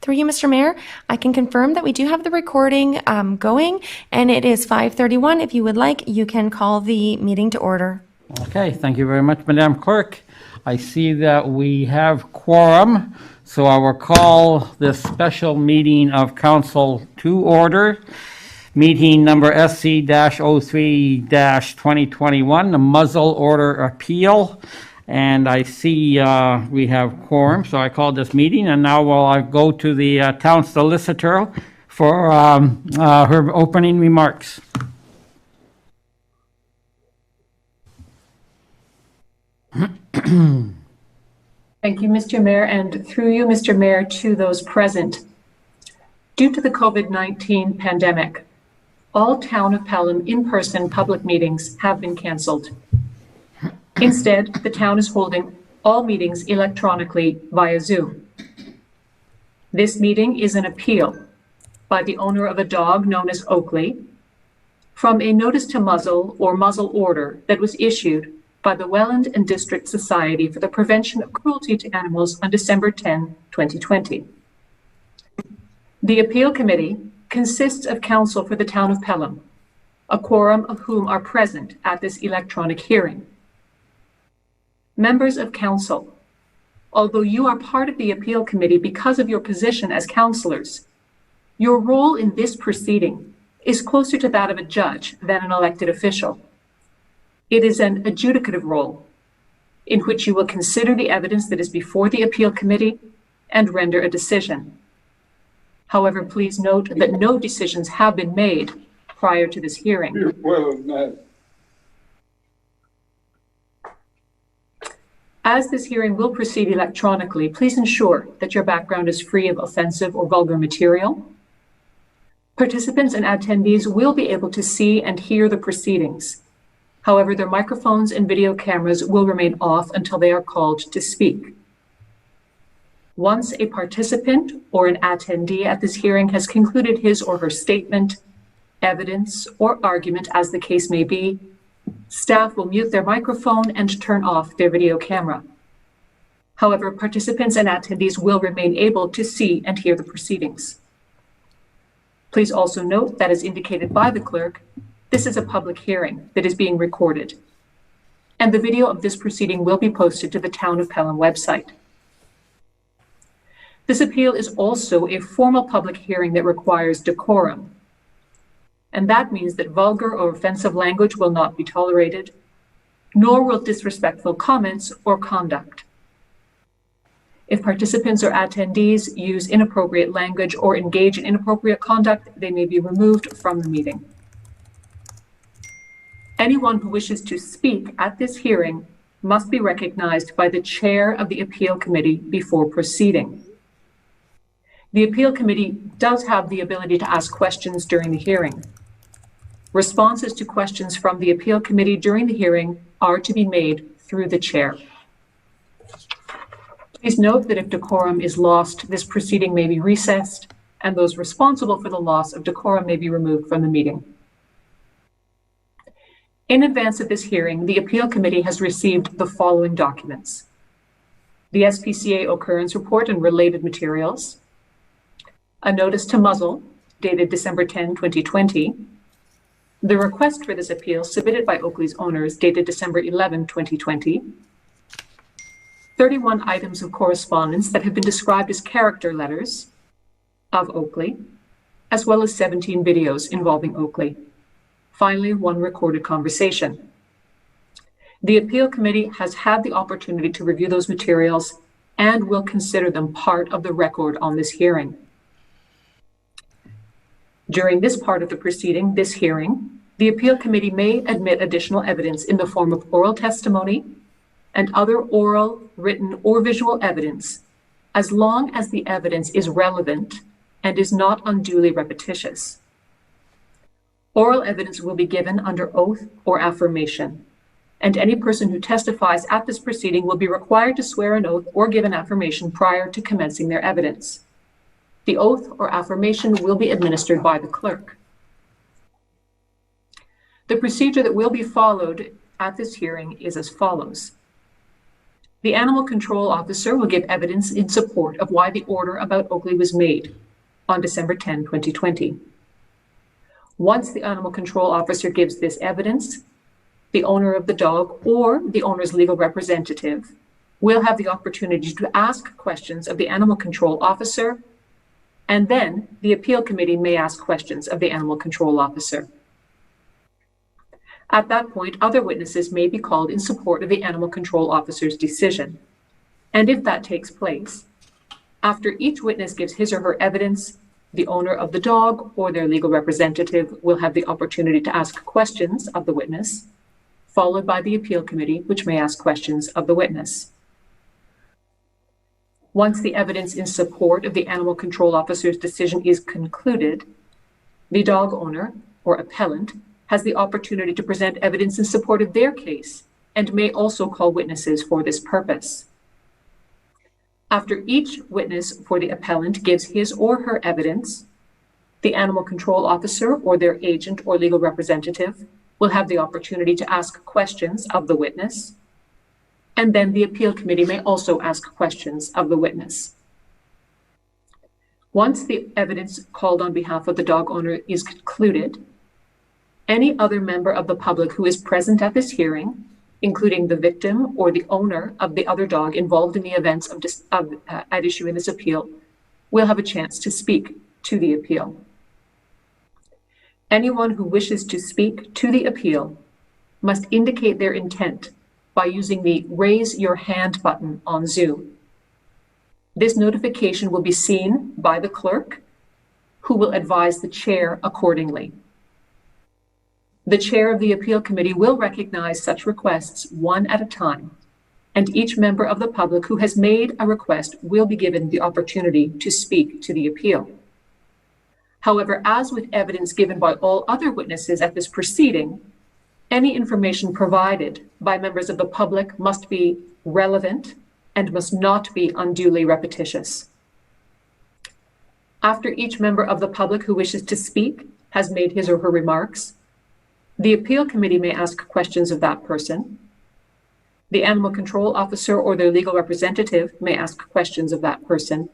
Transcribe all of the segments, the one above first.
Through you, Mr. Mayor, I can confirm that we do have the recording going, and it is 5:31. If you would like, you can call the meeting to order. Okay, thank you very much, Madam Clerk. I see that we have quorum, so I will call this special meeting of council to order. Meeting number SC-03-2021, the Muzzle Order Appeal. And I see we have quorum, so I call this meeting, and now I'll go to the town solicitor for her opening remarks. Thank you, Mr. Mayor, and through you, Mr. Mayor, to those present. Due to the COVID-19 pandemic, all Town of Pelham in-person public meetings have been cancelled. Instead, the town is holding all meetings electronically via Zoom. This meeting is an appeal by the owner of a dog known as Oakley from a notice to muzzle or muzzle order that was issued by the Welland and District Society for the Prevention of Cruelty to Animals on December 10, 2020. The appeal committee consists of counsel for the town of Pelham, a quorum of whom are present at this electronic hearing. Members of council, although you are part of the appeal committee because of your position as councillors, your role in this proceeding is closer to that of a judge than an elected official. It is an adjudicative role in which you will consider the evidence that is before the appeal committee and render a decision. However, please note that no decisions have been made prior to this hearing. As this hearing will proceed electronically, please ensure that your background is free of offensive or vulgar material. Participants and attendees will be able to see and hear the proceedings. However, their microphones and video cameras will remain off until they are called to speak. Once a participant or an attendee at this hearing has concluded his or her statement, evidence, or argument, as the case may be, staff will mute their microphone and turn off their video camera. However, participants and attendees will remain able to see and hear the proceedings. Please also note that, as indicated by the clerk, this is a public hearing that is being recorded, and the video of this proceeding will be posted to the Town of Pelham website. This appeal is also a formal public hearing that requires decorum, and that means that vulgar or offensive language will not be tolerated, nor will disrespectful comments or conduct. If participants or attendees use inappropriate language or engage in inappropriate conduct, they may be removed from the meeting. Anyone who wishes to speak at this hearing must be recognized by the chair of the appeal committee before proceeding. The appeal committee does have the ability to ask questions during the hearing. Responses to questions from the appeal committee during the hearing are to be made through the chair. Please note that if decorum is lost, this proceeding may be recessed, and those responsible for the loss of decorum may be removed from the meeting. In advance of this hearing, the appeal committee has received the following documents: the SPCA occurrence report and related materials, a notice to muzzle dated December 10, 2020, the request for this appeal submitted by Oakley's owners dated December 11, 2020, 31 items of correspondence that have been described as character letters of Oakley, as well as 17 videos involving Oakley. Finally, one recorded conversation. The appeal committee has had the opportunity to review those materials and will consider them part of the record on this hearing. During this part of the proceeding, this hearing, the appeal committee may admit additional evidence in the form of oral testimony and other oral, written, or visual evidence, as long as the evidence is relevant and is not unduly repetitious. Oral evidence will be given under oath or affirmation, and any person who testifies at this proceeding will be required to swear an oath or give an affirmation prior to commencing their evidence. The oath or affirmation will be administered by the clerk. The procedure that will be followed at this hearing is as follows. The animal control officer will give evidence in support of why the order about Oakley was made on December 10, 2020. Once the animal control officer gives this evidence, the owner of the dog or the owner's legal representative will have the opportunity to ask questions of the animal control officer, and then the appeal committee may ask questions of the animal control officer. At that point, other witnesses may be called in support of the animal control officer's decision. And if that takes place, after each witness gives his or her evidence, the owner of the dog or their legal representative will have the opportunity to ask questions of the witness, followed by the appeal committee, which may ask questions of the witness. Once the evidence in support of the animal control officer's decision is concluded, the dog owner or appellant has the opportunity to present evidence in support of their case and may also call witnesses for this purpose. After each witness for the appellant gives his or her evidence, the animal control officer or their agent or legal representative will have the opportunity to ask questions of the witness, and then the appeal committee may also ask questions of the witness. Once the evidence called on behalf of the dog owner is concluded, any other member of the public who is present at this hearing, including the victim or the owner of the other dog involved in the events at issue in this appeal, will have a chance to speak to the appeal. Anyone who wishes to speak to the appeal must indicate their intent by using the Raise Your Hand button on Zoom. This notification will be seen by the clerk, who will advise the chair accordingly. The chair of the appeal committee will recognize such requests one at a time, and each member of the public who has made a request will be given the opportunity to speak to the appeal. However, as with evidence given by all other witnesses at this proceeding, any information provided by members of the public must be relevant and must not be unduly repetitious. After each member of the public who wishes to speak has made his or her remarks, the appeal committee may ask questions of that person. The animal control officer or their legal representative may ask questions of that person,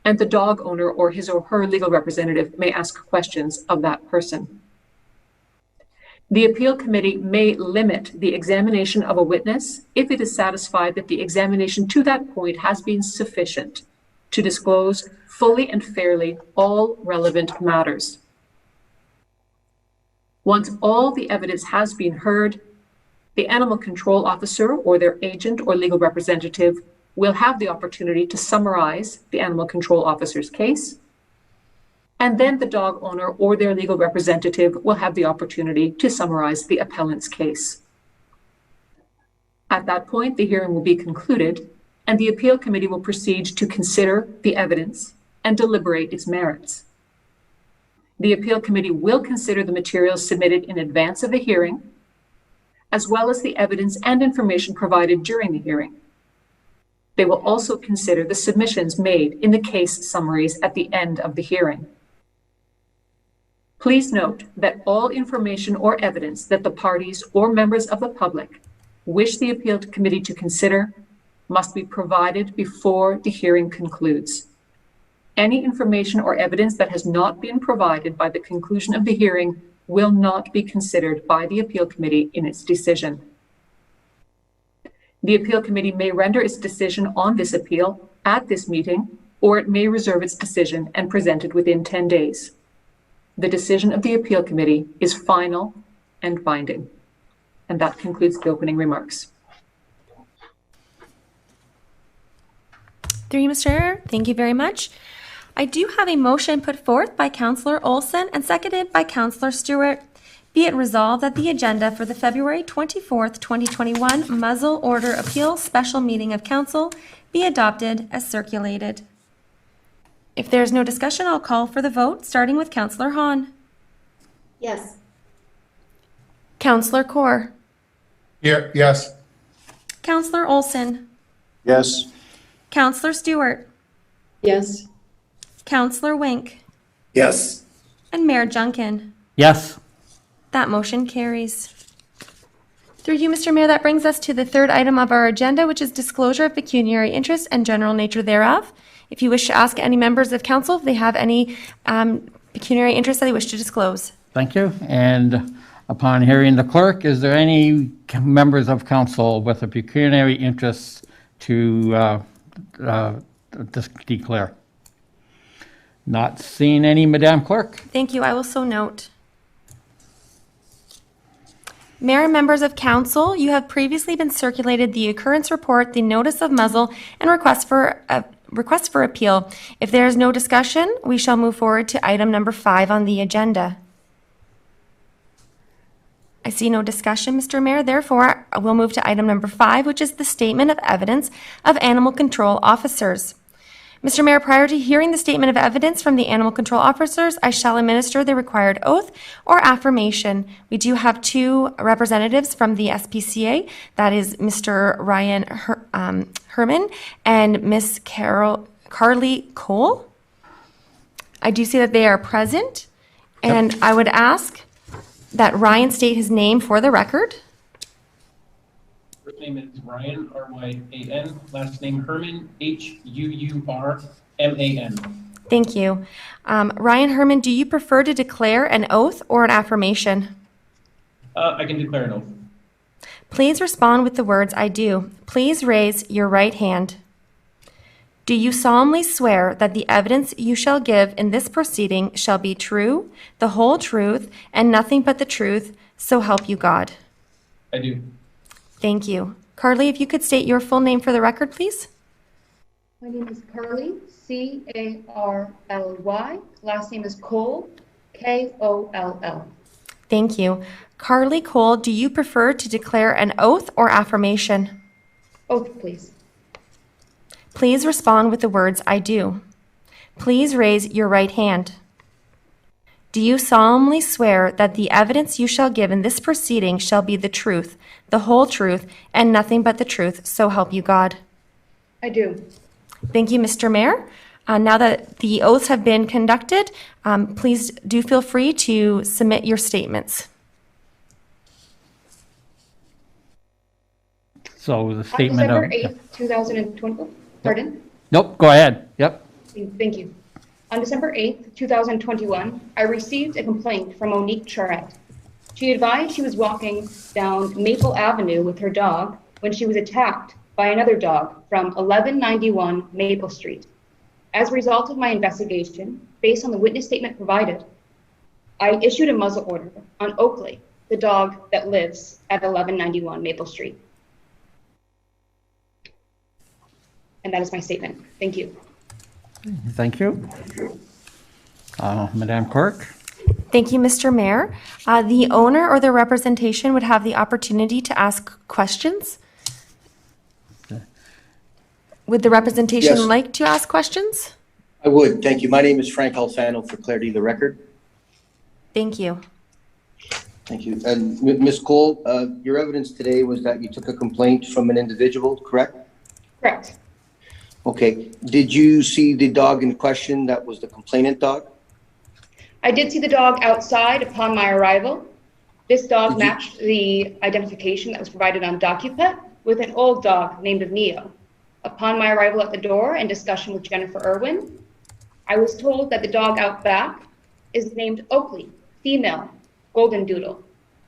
and the dog owner or his or her legal representative may ask questions of that person. The appeal committee may limit the examination of a witness if it is satisfied that the examination to that point has been sufficient to disclose fully and fairly all relevant matters. Once all the evidence has been heard, the animal control officer or their agent or legal representative will have the opportunity to summarize the animal control officer's case, and then the dog owner or their legal representative will have the opportunity to summarize the appellant's case. At that point, the hearing will be concluded, and the appeal committee will proceed to consider the evidence and deliberate its merits. The appeal committee will consider the materials submitted in advance of the hearing, as well as the evidence and information provided during the hearing. They will also consider the submissions made in the case summaries at the end of the hearing. Please note that all information or evidence that the parties or members of the public wish the appeal committee to consider must be provided before the hearing concludes. Any information or evidence that has not been provided by the conclusion of the hearing will not be considered by the appeal committee in its decision. The appeal committee may render its decision on this appeal at this meeting, or it may reserve its decision and present it within 10 days. The decision of the appeal committee is final and binding. And that concludes the opening remarks. Through you, Mr. Chair, thank you very much. I do have a motion put forth by Councillor Olson and seconded by Councillor Stewart. Be it resolved that the agenda for the February 24th, 2021 Muzzle Order Appeal Special Meeting of Council be adopted as circulated. If there's no discussion, I'll call for the vote, starting with Councillor Hahn. Yes. Councillor Kaur. Here, yes. Councillor Olson. Yes. Councillor Stewart. Yes. Councillor Wink. Yes. And Mayor Junkin. Yes. That motion carries. Through you, Mr. Mayor, that brings us to the third item of our agenda, which is disclosure of pecuniary interest and general nature thereof. If you wish to ask any members of council if they have any pecuniary interest that they wish to disclose. Thank you. And upon hearing the clerk, is there any members of council with a pecuniary interest to declare? Not seeing any, Madam Clerk. Thank you. I will so note. Mayor and members of council, you have previously been circulated the occurrence report, the notice of muzzle, and request for appeal. If there is no discussion, we shall move forward to item number 5 on the agenda. I see no discussion, Mr. Mayor. Therefore, we'll move to item number 5, which is the statement of evidence of animal control officers. Mr. Mayor, prior to hearing the statement of evidence from the animal control officers, I shall administer the required oath or affirmation. We do have 2 representatives from the SPCA. That is Mr. Ryan Herman and Miss Carly Cole. I do see that they are present, and I would ask that Ryan state his name for the record. First name is Ryan, R-Y-A-N. Last name Herman, H-U-U-R-M-A-N. Thank you. Ryan Herman, do you prefer to declare an oath or an affirmation? I can declare an oath. Please respond with the words, "I do." Please raise your right hand. Do you solemnly swear that the evidence you shall give in this proceeding shall be true, the whole truth, and nothing but the truth, so help you God? I do. Thank you. Carly, if you could state your full name for the record, please. My name is Carly, C-A-R-L-Y. Last name is Cole, K-O-L-L. Thank you. Carly Cole, do you prefer to declare an oath or affirmation? Oath, please. Please respond with the words, "I do." Please raise your right hand. Do you solemnly swear that the evidence you shall give in this proceeding shall be the truth, the whole truth, and nothing but the truth, so help you God? I do. Thank you, Mr. Mayor. Now that the oaths have been conducted, please do feel free to submit your statements. So the On statement of... December 8th, 2020, pardon? Nope, go ahead. Yep. Thank you. On December 8th, 2021, I received a complaint from Monique Charette. She advised she was walking down Maple Avenue with her dog when she was attacked by another dog from 1191 Maple Street. As a result of my investigation, based on the witness statement provided, I issued a muzzle order on Oakley, the dog that lives at 1191 Maple Street. And that is my statement. Thank you. Thank you. Madam Clerk? Thank you, Mr. Mayor. The owner or the representation would have the opportunity to ask questions. Would the representation Yes. like to ask questions? I would, thank you. My name is Frank Alfano for clarity of the record. Thank you. Thank you. And Ms. Cole, your evidence today was that you took a complaint from an individual, correct? Correct. Okay. Did you see the dog in question that was the complainant dog? I did see the dog outside upon my arrival. This dog Did you- matched the identification that was provided on DocuPet with an old dog named Neo. Upon my arrival at the door and discussion with Jennifer Irwin, I was told that the dog out back is named Oakley, female, golden doodle.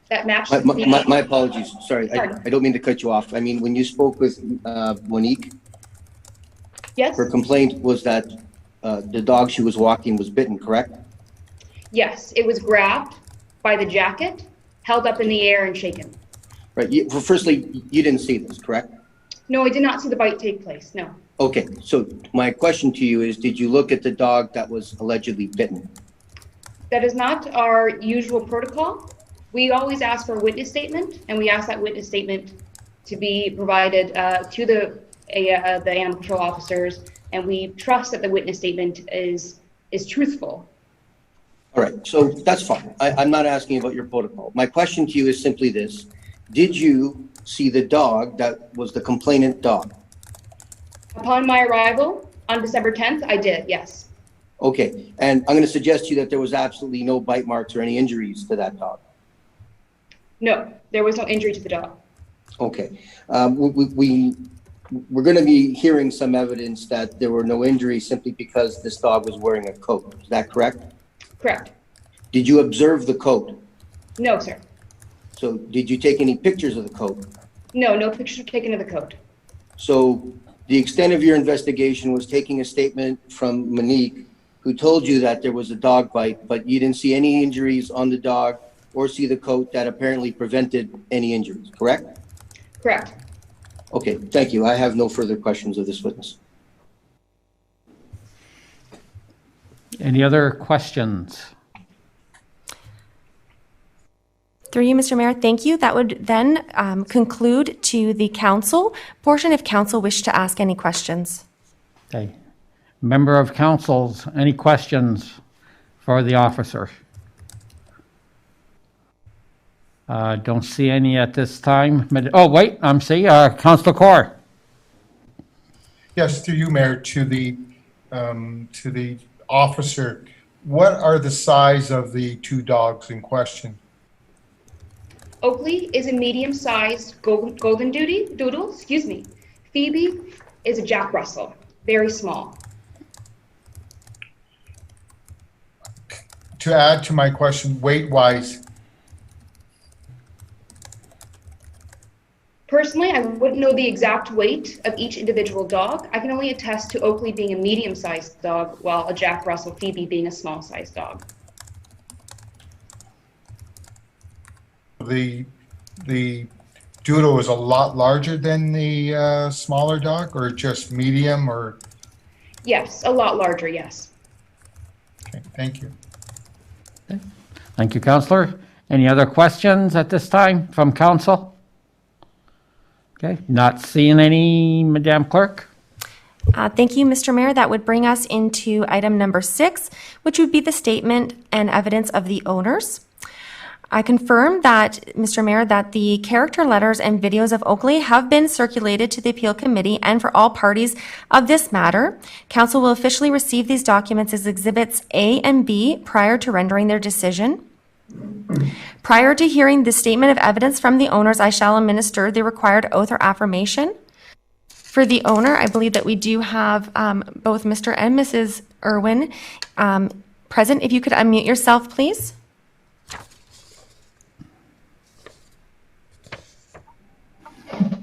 That matched the female. My apologies. Sorry, Sorry. I don't mean to cut you off. I mean, when you spoke with Monique, Yes? her complaint was that the dog she was walking was bitten, correct? Yes, it was grabbed by the jacket, held up in the air and shaken. Right. Firstly, you didn't see this, correct? No, I did not see the bite take place, no. Okay. So my question to you is, did you look at the dog that was allegedly bitten? That is not our usual protocol. We always ask for a witness statement, and we ask that witness statement to be provided to the animal control officers, and we trust that the witness statement is truthful. All right, so that's fine. I'm not asking about your protocol. My question to you is simply this. Did you see the dog that was the complainant dog? Upon my arrival on December 10th, I did, yes. Okay, and I'm going to suggest to you that there was absolutely no bite marks or any injuries to that dog. No, there was no injury to the dog. Okay. We're going to be hearing some evidence that there were no injuries simply because this dog was wearing a coat. Is that correct? Correct. Did you observe the coat? No, sir. So did you take any pictures of the coat? No, no pictures were taken of the coat. So the extent of your investigation was taking a statement from Monique, who told you that there was a dog bite, but you didn't see any injuries on the dog or see the coat that apparently prevented any injuries, correct? Correct. Okay, thank you. I have no further questions of this witness. Any other questions? Through you, Mr. Mayor, thank you. That would then conclude to the council portion if council wish to ask any questions. Okay. Member of councils, any questions for the officer? Don't see any at this time. Oh, wait, Councilor Corr. Yes, through you, Mayor, to the officer. What are the size of the two dogs in question? Oakley is a medium-sized golden doodle. Phoebe is a Jack Russell, very small. To add to my question, weight-wise, Personally, I wouldn't know the exact weight of each individual dog. I can only attest to Oakley being a medium-sized dog, while a Jack Russell Phoebe being a small-sized dog. the doodle is a lot larger than the smaller dog, or just medium, or? Yes, a lot larger, yes. Okay, thank you. Thank you, Councillor. Any other questions at this time from council? Okay, not seeing any, Madam Clerk. Thank you, Mr. Mayor. That would bring us into item number 6, which would be the statement and evidence of the owners. I confirm that, Mr. Mayor, that the character letters and videos of Oakley have been circulated to the appeal committee and for all parties of this matter. Council will officially receive these documents as exhibits A and B prior to rendering their decision. Prior to hearing the statement of evidence from the owners, I shall administer the required oath or affirmation. For the owner, I believe that we do have both Mr. and Mrs. Irwin present. If you could unmute yourself, please.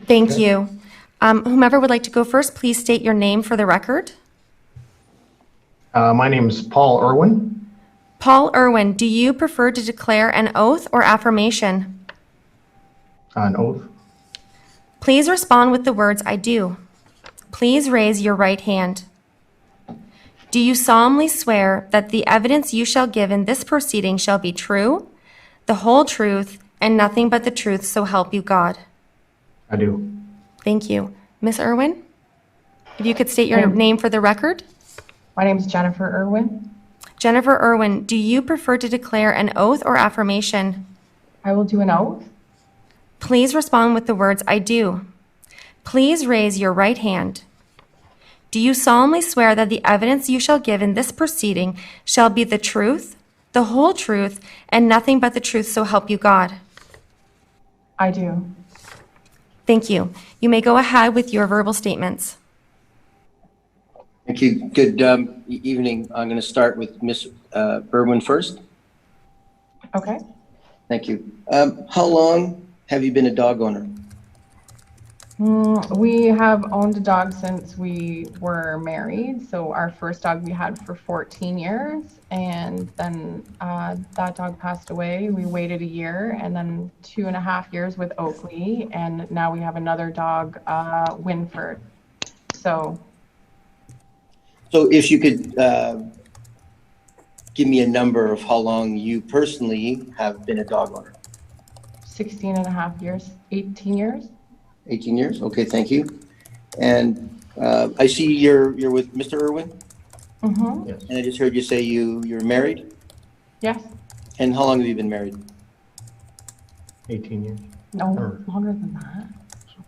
Thank you. Whomever would like to go first, please state your name for the record. My name is Paul Irwin. Paul Irwin, do you prefer to declare an oath or affirmation? An oath. Please respond with the words, "I do." Please raise your right hand. Do you solemnly swear that the evidence you shall give in this proceeding shall be true, the whole truth, and nothing but the truth, so help you God? I do. Thank you. Ms. Irwin, if you could state your name for the record. My name is Jennifer Irwin. Jennifer Irwin, do you prefer to declare an oath or affirmation? I will do an oath. Please respond with the words, "I do." Please raise your right hand. Do you solemnly swear that the evidence you shall give in this proceeding shall be the truth, the whole truth, and nothing but the truth, so help you God? I do. Thank you. You may go ahead with your verbal statements. Thank you. Good evening. I'm going to start with Ms. Irwin first. Okay. Thank you. How long have you been a dog owner? We have owned a dog since we were married. So our first dog we had for 14 years, and then that dog passed away. We waited a year, and then 2.5 years with Oakley, and now we have another dog, Winford. So if you could give me a number of how long you personally have been a dog owner. 16.5 years, 18 years. 18 years? Okay, thank you. And I see you're with Mr. Irwin? Mm-hmm. Yes. And I just heard you say you're married? Yes. And how long have you been married? 18 years. No, Or- longer than that.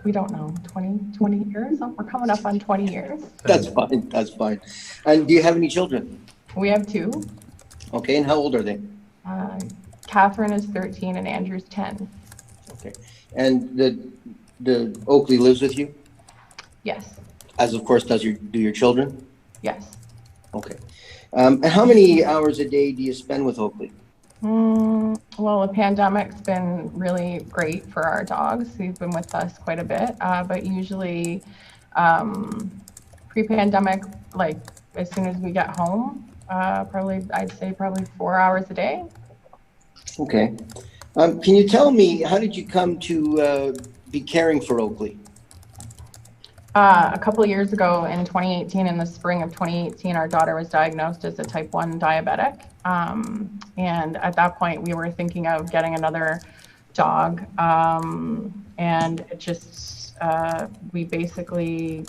We don't know. 20 years? Oh, we're coming up on 20 years. That's fine, that's fine. And do you have any children? We have 2. Okay, and how old are they? Catherine is 13 and Andrew's 10. Okay. And the Oakley lives with you, Yes, as of course do your children? yes. Okay. And how many hours a day do you spend with Oakley? Well, the pandemic's been really great for our dogs. They've been with us quite a bit, but usually pre-pandemic, like as soon as we get home, I'd say probably 4 hours a day. Okay. Can you tell me, how did you come to be caring for Oakley? A couple of years ago in 2018, in the spring of 2018, our daughter was diagnosed as a type 1 diabetic. And at that point, we were thinking of getting another dog. And it just, we basically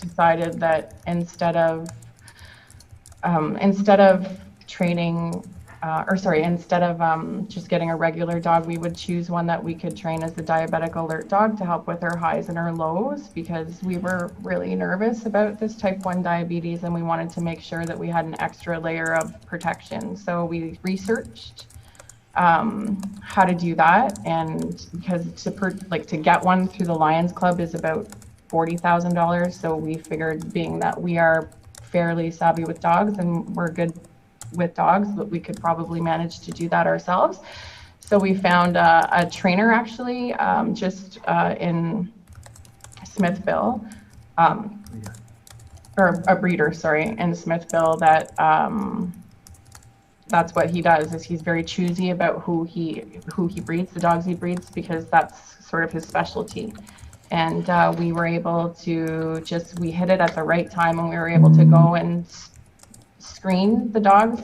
decided that instead of training, instead of just getting a regular dog, we would choose one that we could train as the diabetic alert dog to help with her highs and her lows, because we were really nervous about this type 1 diabetes and we wanted to make sure that we had an extra layer of protection. So we researched how to do that, and because to get one through the Lions Club is about $40,000. So we figured, being that we are fairly savvy with dogs and we're good with dogs, but we could probably manage to do that ourselves. So we found a trainer actually just in Smithville, or a breeder, sorry, in Smithville, that that's what he does, is he's very choosy about who he breeds, the dogs he breeds, because that's sort of his specialty. And we were able to we hit it at the right time, and we were able to go and screen the dogs.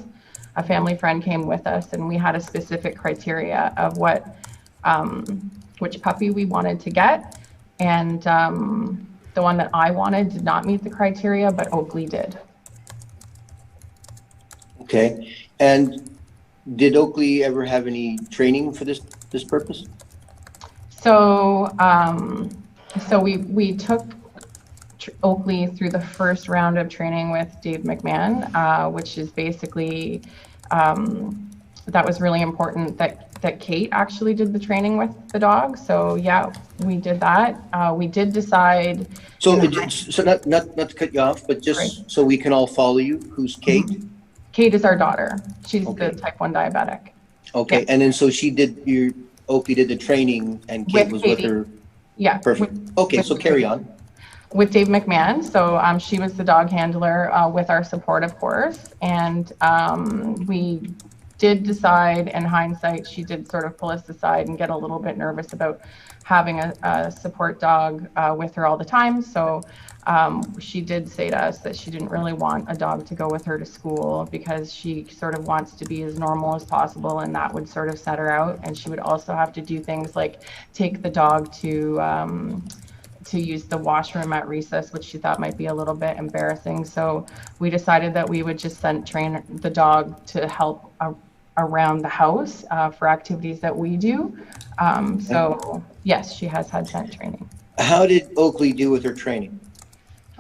A family friend came with us, and we had a specific criteria of which puppy we wanted to get. And the one that I wanted did not meet the criteria, but Oakley did. Okay. And did Oakley ever have any training for this purpose? So we took Oakley through the first round of training with Dave McMahon, which is basically, that was really important that Kate actually did the training with the dog. So yeah, we did that. We did decide. So not to cut you off, but just right, so we can all follow you, who's Kate? Kate is our daughter. She's Okay. the type 1 diabetic. Okay, Yeah. and then so Oakley did the training and Kate was with Katie. her? Yeah. Perfect. Okay, so carry on. With Dave McMahon. So she was the dog handler with our support, of course. And we did decide, in hindsight, she did sort of pull us aside and get a little bit nervous about having a support dog with her all the time. So she did say to us that she didn't really want a dog to go with her to school, because she sort of wants to be as normal as possible, and that would sort of set her out. And she would also have to do things like take the dog to use the washroom at recess, which she thought might be a little bit embarrassing. So we decided that we would just train the dog to help around the house for activities that we do. So yes, she has had scent training. How did Oakley do with her training?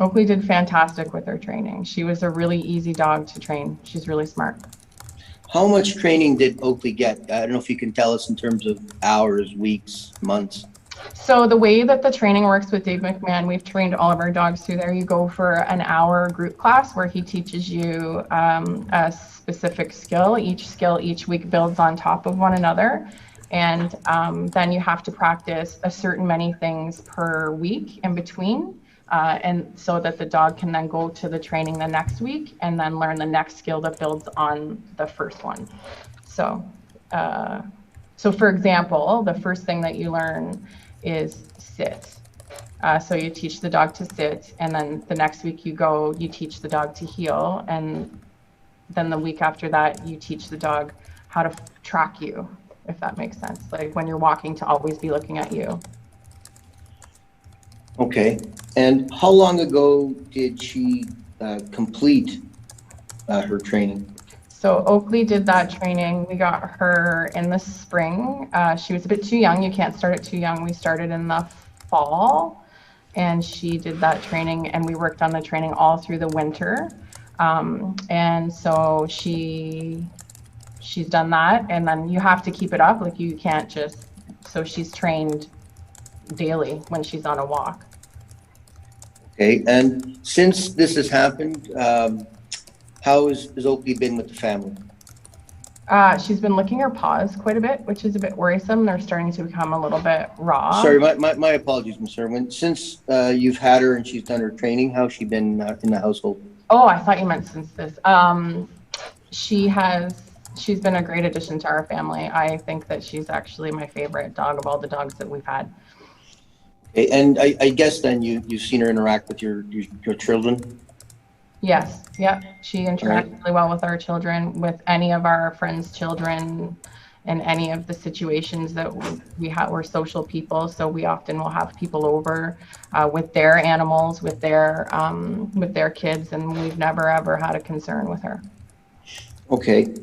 Oakley did fantastic with her training. She was a really easy dog to train. She's really smart. How much training did Oakley get? I don't know if you can tell us in terms of hours, weeks, months. So the way that the training works with Dave McMahon, we've trained all of our dogs through there. You go for an hour group class where he teaches you a specific skill. Each skill each week builds on top of one another. And then you have to practice a certain many things per week in between. And so that the dog can then go to the training the next week and then learn the next skill that builds on the first one. So for example, the first thing that you learn is sit. So you teach the dog to sit, and then the next week you teach the dog to heel, and then the week after that you teach the dog how to track you, if that makes sense. Like when you're walking, to always be looking at you. Okay, and how long ago did she complete her training? So Oakley did that training. We got her in the spring. She was a bit too young. You can't start it too young. We started in the fall, and she did that training, and we worked on the training all through the winter. And so she's done that, and then you have to keep it up. Like you can't just, so she's trained daily when she's on a walk. Okay, and since this has happened, how has Oakley been with the family? She's been licking her paws quite a bit, which is a bit worrisome. They're starting to become a little bit raw. Sorry, my apologies, Ms. Irwin. Since you've had her and she's done her training, how's she been in the household? Oh, I thought you meant since this. She's been a great addition to our family. I think that she's actually my favorite dog of all the dogs that we've had. Okay, and I guess then you've seen her interact with your children? Yes, yeah. She interacts really well with our children, with any of our friends' children, in any of the situations that we have. We're social people, so we often will have people over with their animals, with their kids, and we've never ever had a concern with her. Okay,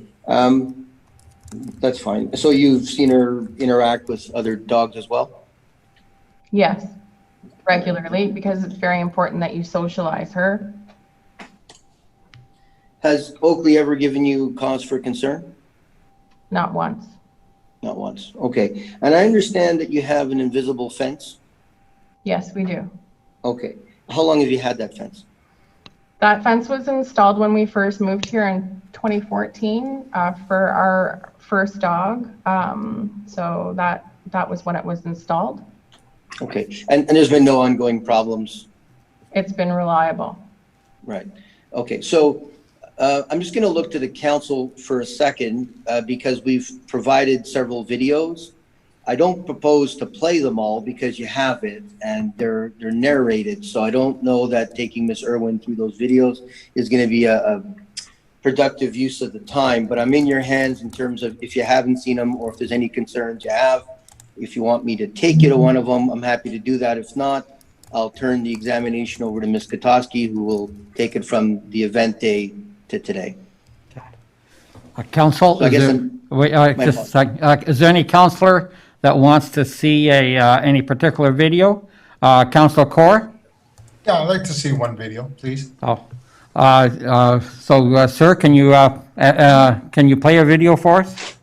that's fine. So you've seen her interact with other dogs as well? Yes, regularly, because it's very important that you socialize her. Has Oakley ever given you cause for concern? Not once. Not once. Okay. And I understand that you have an invisible fence. Yes, we do. Okay. How long have you had that fence? That fence was installed when we first moved here in 2014 for our first dog. So that was when it was installed. Okay. And there's been no ongoing problems? It's been reliable. Right. Okay. So I'm just going to look to the council for a second because we've provided several videos. I don't propose to play them all because you have it and they're narrated. So I don't know that taking Ms. Irwin through those videos is going to be a productive use of the time, but I'm in your hands in terms of if you haven't seen them or if there's any concerns you have. If you want me to take you to one of them, I'm happy to do that. If not, I'll turn the examination over to Ms. Kotoski, who will take it from the event day to today. Council, So I guess is there any counselor that wants to see any particular video? Councilor Kaur? Yeah, I'd like to see one video, please. Oh, sir, can you play a video for us?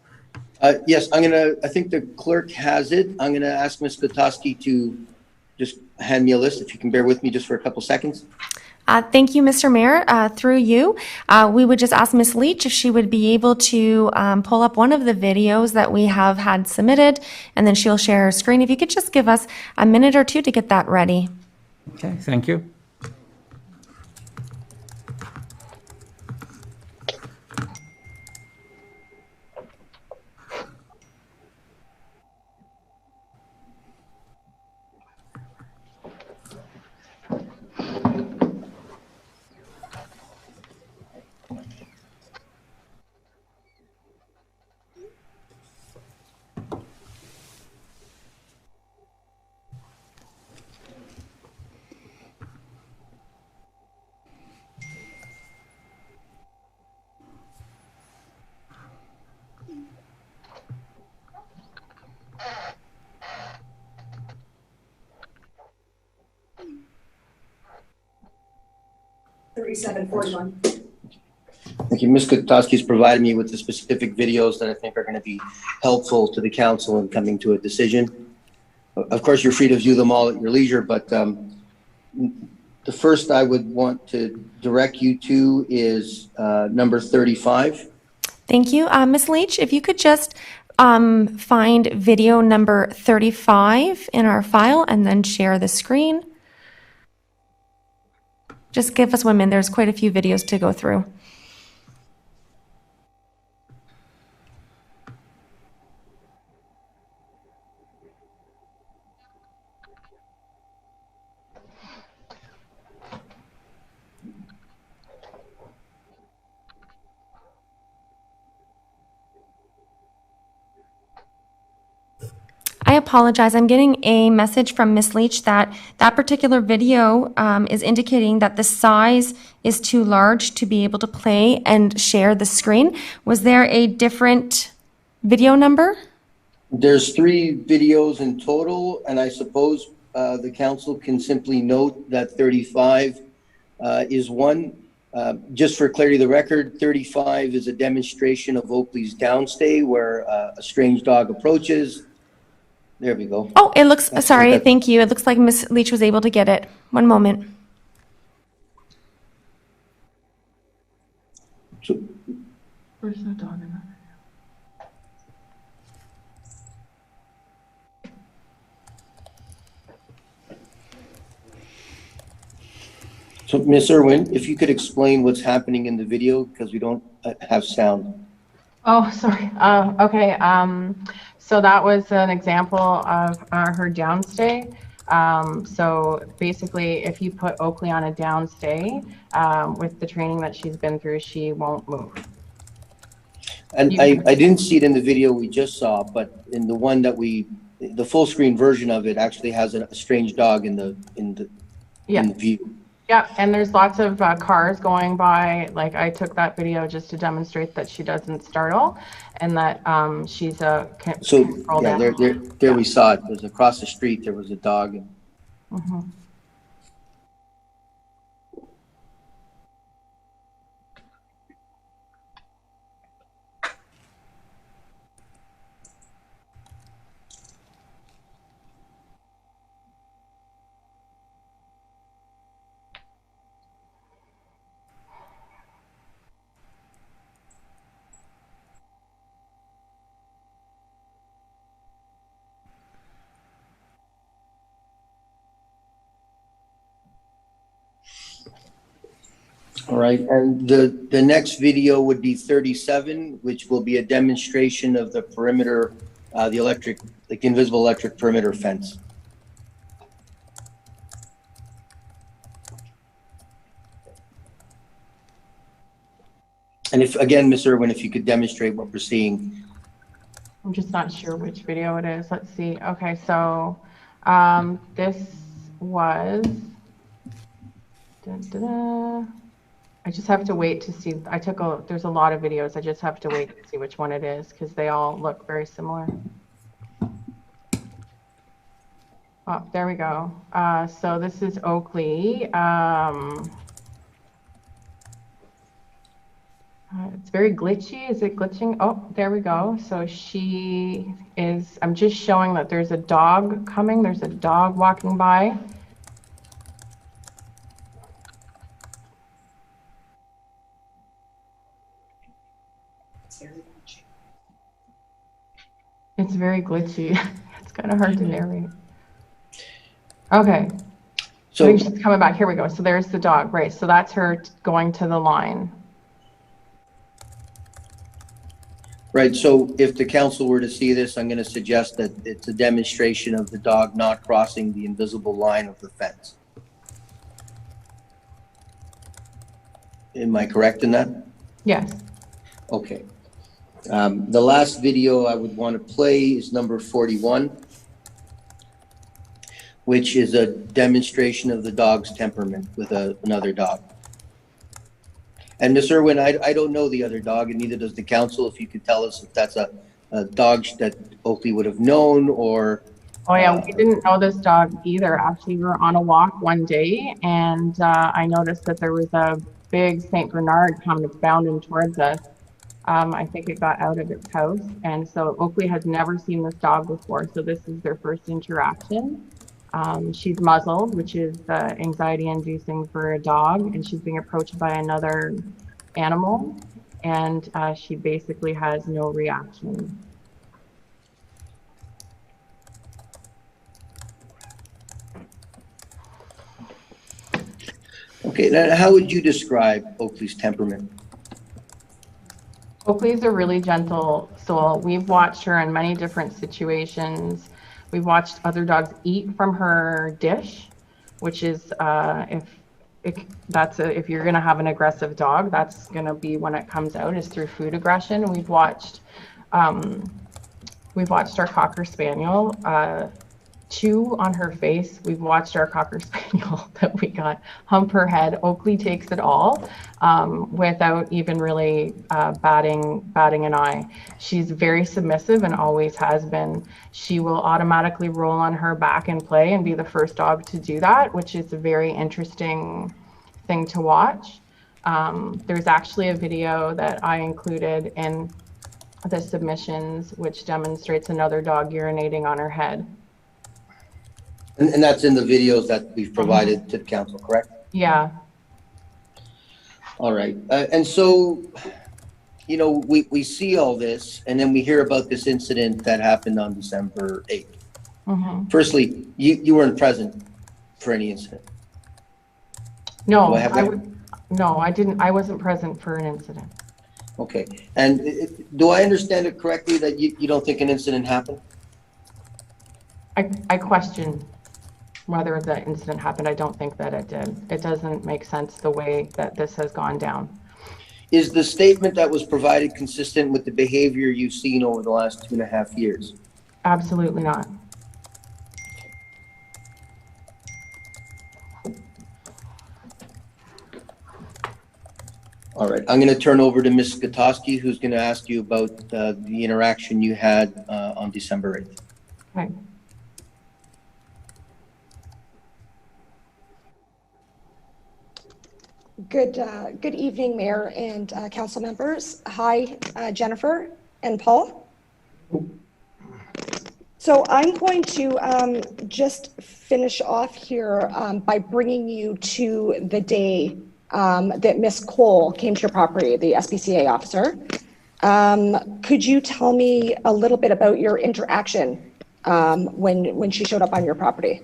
Yes, I think the clerk has it. I'm gonna ask Ms. Kotoski to just hand me a list, if you can bear with me just for a couple seconds. Thank you, Mr. Mayor. Through you, we would just ask Ms. Leach if she would be able to pull up one of the videos that we have had submitted, and then she'll share her screen. If you could just give us a minute or two to get that ready. Okay, thank you. Thank you. Ms. Kotoski's provided me with the specific videos that I think are going to be helpful to the council in coming to a decision. Of course, you're free to view them all at your leisure, but the first I would want to direct you to is number 35. Thank you. Ms. Leach, if you could just find video number 35 in our file and then share the screen. Just give us 1 minute. There's quite a few videos to go through. I apologize. I'm getting a message from Ms. Leach that that particular video is indicating that the size is too large to be able to play and share the screen. Was there a different video number? There's 3 videos in total, and I suppose the council can simply note that 35 is one. Just for clarity of the record, 35 is a demonstration of Oakley's downstay where a strange dog approaches. There we go. Oh, it looks, That's sorry, perfect. thank you. It looks like Miss Leach was able to get it. One moment. So, Where's the dog in that? so Ms. Irwin, if you could explain what's happening in the video, because we don't have sound. Oh, sorry. Okay. So that was an example of her downstay. So basically, if you put Oakley on a downstay, with the training that she's been through, she won't move. And I didn't see it in the video we just saw, but in the one that the full screen version of it actually has a strange dog in the view. Yeah, and there's lots of cars going by. Like, I took that video just to demonstrate that she doesn't startle, and that she's a So controlled yeah, animal. there we saw it. There's across the street. There was a dog. And Mhm. all right, and the next video would be 37, which will be a demonstration of the perimeter, the electric, like the invisible electric perimeter fence. And if, again, Ms. Irwin, if you could demonstrate what we're seeing. I'm just not sure which video it is. Let's see. Okay, so this was. I just have to wait to see. There's a lot of videos. I just have to wait to see which one it is because they all look very similar. Oh, there we go. So this is Oakley. It's very glitchy. Is it glitching? Oh, there we go. So she is, I'm just showing that there's a dog coming. There's a dog walking by. It's very glitchy. It's kind of hard to narrate. Okay. So I think she's coming back. Here we go. So there's the dog, right? So that's her going to the line. Right, so if the council were to see this, I'm going to suggest that it's a demonstration of the dog not crossing the invisible line of the fence. Am I correct in that? Yes. Okay. The last video I would want to play is number 41, which is a demonstration of the dog's temperament with another dog. And Ms. Irwin, I don't know the other dog, and neither does the council. If you could tell us if that's a dog that Oakley would have known or... Oh yeah, we didn't know this dog either. Actually, we were on a walk one day, and I noticed that there was a big St. Bernard coming bounding towards us. I think it got out of its house, and so Oakley has never seen this dog before, so this is their first interaction. She's muzzled, which is anxiety-inducing for a dog, and she's being approached by another animal, and she basically has no reaction. Okay, now how would you describe Oakley's temperament? Oakley's a really gentle soul. We've watched her in many different situations. We've watched other dogs eat from her dish, which is if you're gonna have an aggressive dog, that's gonna be when it comes out, is through food aggression. We've watched our Cocker Spaniel chew on her face. We've watched our Cocker Spaniel that we got hump her head. Oakley takes it all without even really batting an eye. She's very submissive and always has been. She will automatically roll on her back and play and be the first dog to do that, which is a very interesting thing to watch. There's actually a video that I included in the submissions, which demonstrates another dog urinating on her head. And that's in the videos that we've provided to the council, correct? Yeah. All right. And so, you know, we see all this, and then we hear about this incident that happened on December 8th. Firstly, you weren't present for any incident. No, Do I have that? no, I didn't. I wasn't present for an incident. Okay. And do I understand it correctly that you don't think an incident happened? I question whether the incident happened. I don't think that it did. It doesn't make sense the way that this has gone down. Is the statement that was provided consistent with the behavior you've seen over the last 2.5 years? Absolutely not. All right, I'm going to turn over to Ms. Gutowski, who's going to ask you about the interaction you had on December 8th. Okay. Good evening, Mayor and council members. Hi, Jennifer and Paul. So I'm going to just finish off here by bringing you to the day that Miss Cole came to your property, the SPCA officer. Could you tell me a little bit about your interaction when she showed up on your property?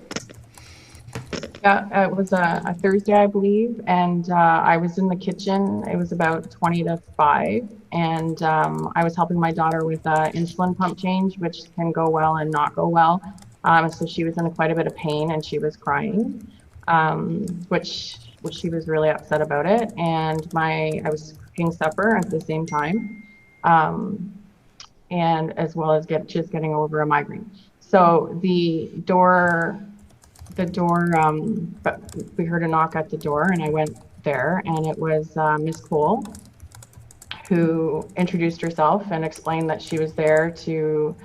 Yeah, it was a Thursday, I believe, and I was in the kitchen. It was about 20 to 5, and I was helping my daughter with insulin pump change, which can go well and not go well. So she was in quite a bit of pain, and she was crying, which she was really upset about it. And I was cooking supper at the same time, and as well as just getting over a migraine. So but we heard a knock at the door, and I went there, and it was Miss Cole, who introduced herself and explained that she was there to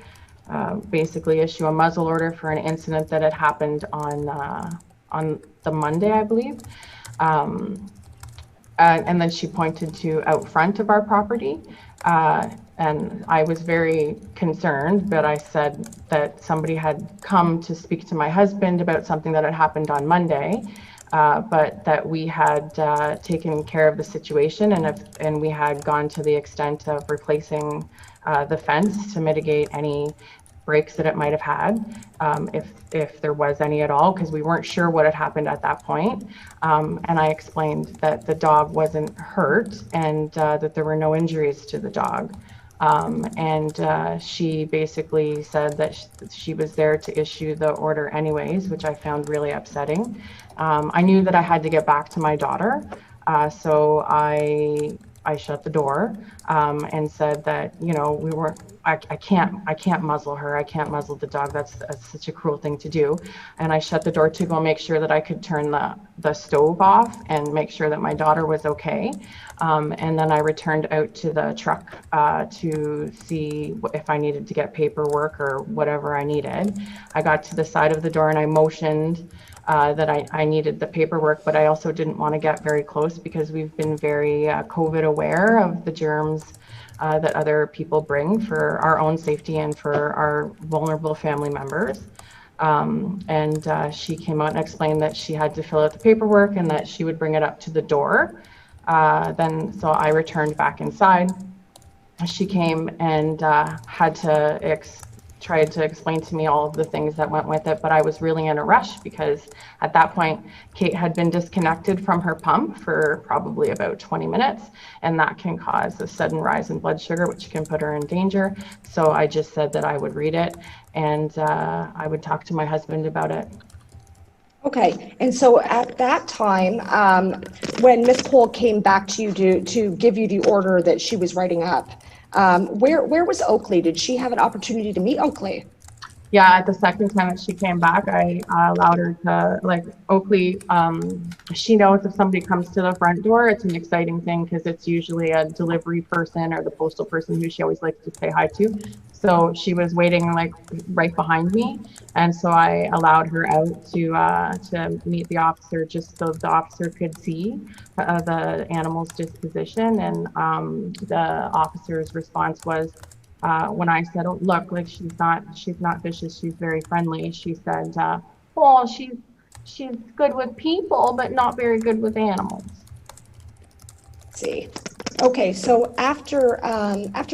basically issue a muzzle order for an incident that had happened on the Monday, I believe. And then she pointed to out front of our property. And I was very concerned, but I said that somebody had come to speak to my husband about something that had happened on Monday, but that we had taken care of the situation, and we had gone to the extent of replacing the fence to mitigate any breaks that it might have had, if there was any at all, because we weren't sure what had happened at that point. And I explained that the dog wasn't hurt, and that there were no injuries to the dog. And she basically said that she was there to issue the order anyways, which I found really upsetting. I knew that I had to get back to my daughter, so I shut the door and said that, you know, I can't muzzle her. I can't muzzle the dog. That's such a cruel thing to do. And I shut the door to go make sure that I could turn the stove off and make sure that my daughter was okay. And then I returned out to the truck to see if I needed to get paperwork or whatever I needed. I got to the side of the door and I motioned that I needed the paperwork, but I also didn't want to get very close because we've been very COVID aware of the germs that other people bring for our own safety and for our vulnerable family members. And she came out and explained that she had to fill out the paperwork and that she would bring it up to the door. So I returned back inside. She came and had to tried to explain to me all of the things that went with it, but I was really in a rush because at that point, Kate had been disconnected from her pump for probably about 20 minutes, and that can cause a sudden rise in blood sugar, which can put her in danger. So I just said that I would read it, and I would talk to my husband about it. Okay, and so at that time, when Ms. Cole came back to you to give you the order that she was writing up, where was Oakley? Did she have an opportunity to meet Oakley? Yeah, at the second time that she came back, I allowed her to, like, Oakley, she knows if somebody comes to the front door, it's an exciting thing because it's usually a delivery person or the postal person who she always likes to say hi to. So she was waiting like right behind me. And so I allowed her out to meet the officer just so the officer could see the animal's disposition. And the officer's response was, when I said, "Oh, look, like she's not vicious. She's very friendly," she said, "Well, she's good with people, but not very good with animals." See. Okay, so after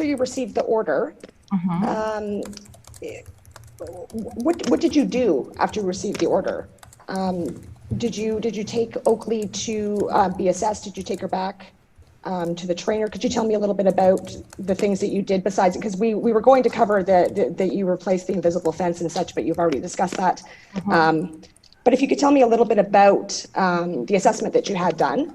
you received the order, Mhm. what did you do after you received the order? Did you take Oakley to be assessed? Did you take her back to the trainer? Could you tell me a little bit about the things that you did besides, because we were going to cover that you replaced the invisible fence and such, but you've already discussed that. But if you could tell me a little bit about the assessment that you had done.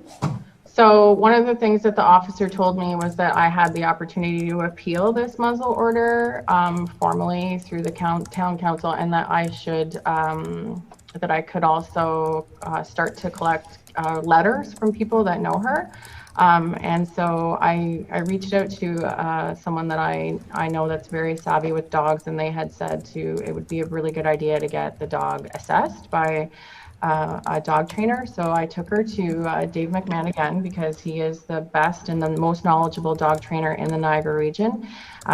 So one of the things that the officer told me was that I had the opportunity to appeal this muzzle order formally through the town council, and that I should, that I could also start to collect letters from people that know her. And so I reached out to someone that I know that's very savvy with dogs, and they had said it would be a really good idea to get the dog assessed by a dog trainer. So I took her to Dave McMahon again, because he is the best and the most knowledgeable dog trainer in the Niagara region.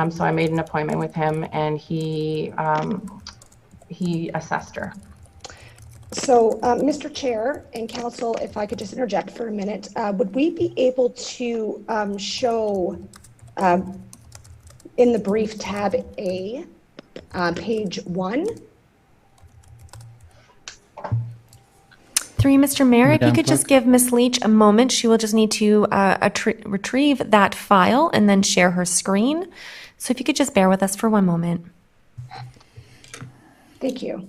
So I made an appointment with him, and he assessed her. So, Mr. Chair and Council, if I could just interject for a minute, would we be able to show in the brief tab A, page 1? Through you, Mr. Mayor, if you Madam could just Clerk. give Ms. Leach a moment, she will just need to retrieve that file and then share her screen. So if you could just bear with us for one moment. Thank you.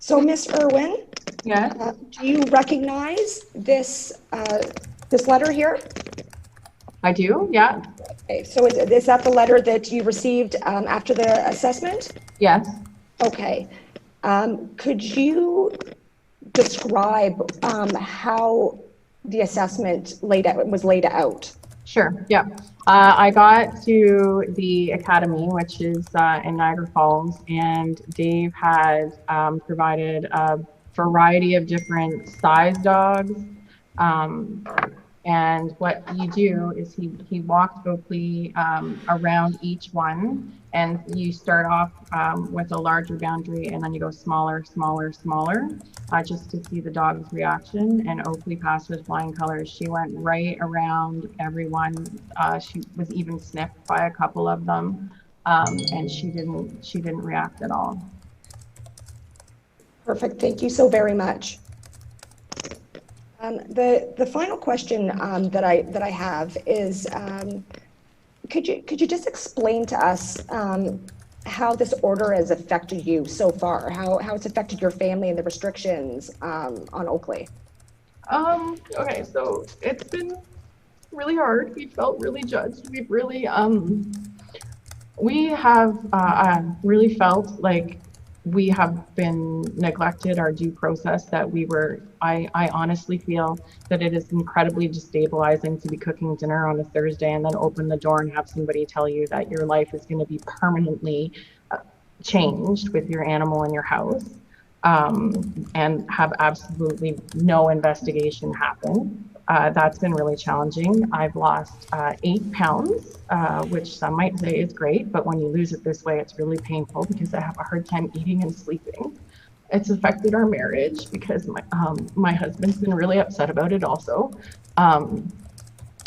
So, Ms. Irwin, Yeah. do you recognize this letter here? I do, yeah. Okay, so is that the letter that you received after the assessment? Yes. Okay. Could you describe how the assessment was laid out? Sure, yeah. I got to the academy, which is in Niagara Falls, and Dave had provided a variety of different size dogs. And what you do is he walked Oakley around each one, and you start off with a larger boundary, and then you go smaller, smaller, smaller, just to see the dog's reaction. And Oakley passed with flying colors. She went right around everyone. She was even sniffed by a couple of them, and she didn't react at all. Perfect. Thank you so very much. The final question that I have is, could you just explain to us how this order has affected you so far? How it's affected your family and the restrictions on Oakley? Okay, so it's been really hard. We felt really judged. We've really we have really felt like we have been neglected our due process, that we were, I honestly feel that it is incredibly destabilizing to be cooking dinner on a Thursday and then open the door and have somebody tell you that your life is going to be permanently changed with your animal in your house, and have absolutely no investigation happen. That's been really challenging. I've lost 8 pounds, which some might say is great, but when you lose it this way, it's really painful because I have a hard time eating and sleeping. It's affected our marriage because my husband's been really upset about it also.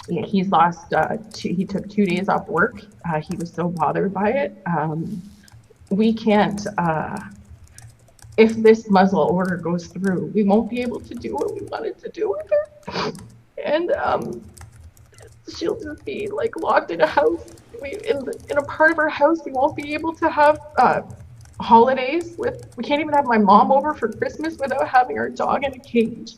He's lost, he took 2 days off work. He was so bothered by it. We can't, if this muzzle order goes through, we won't be able to do what we wanted to do with her. And she'll just be like locked in a house. In a part of our house, we won't be able to have holidays we can't even have my mom over for Christmas without having our dog in a cage.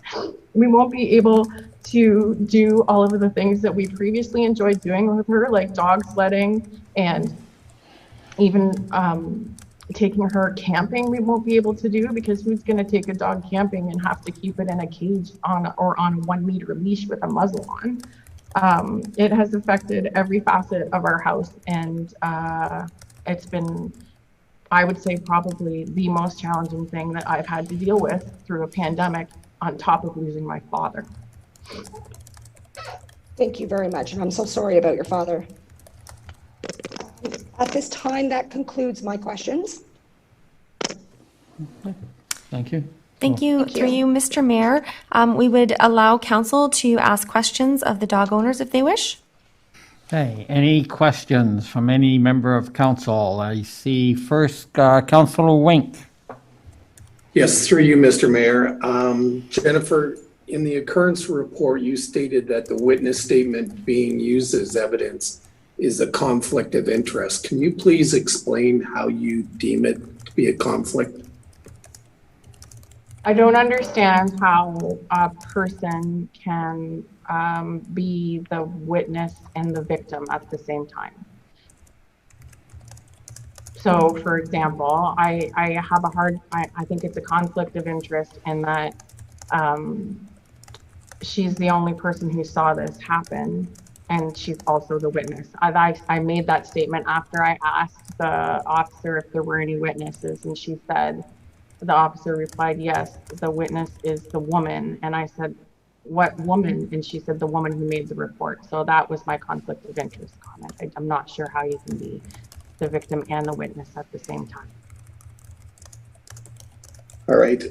We won't be able to do all of the things that we previously enjoyed doing with her, like dog sledding and even taking her camping. We won't be able to do, because who's going to take a dog camping and have to keep it in a cage on a 1 meter leash with a muzzle on? It has affected every facet of our house, and it's been, I would say, probably the most challenging thing that I've had to deal with through a pandemic, on top of losing my father. Thank you very much, and I'm so sorry about your father. At this time, that concludes my questions. Thank you. Thank you. Through you, Mr. Mayor. We would allow council to ask questions of the dog owners if they wish. Okay, any questions from any member of council? I see first, Councilor Wink. Yes, through you, Mr. Mayor. Jennifer, in the occurrence report, you stated that the witness statement being used as evidence is a conflict of interest. Can you please explain how you deem it to be a conflict? I don't understand how a person can be the witness and the victim at the same time. So, for example, I think it's a conflict of interest in that she's the only person who saw this happen, and she's also the witness. I made that statement after I asked the officer if there were any witnesses, and the officer replied, yes, the witness is the woman. And I said, what woman? And she said, the woman who made the report. So that was my conflict of interest comment. I'm not sure how you can be the victim and the witness at the same time. All right.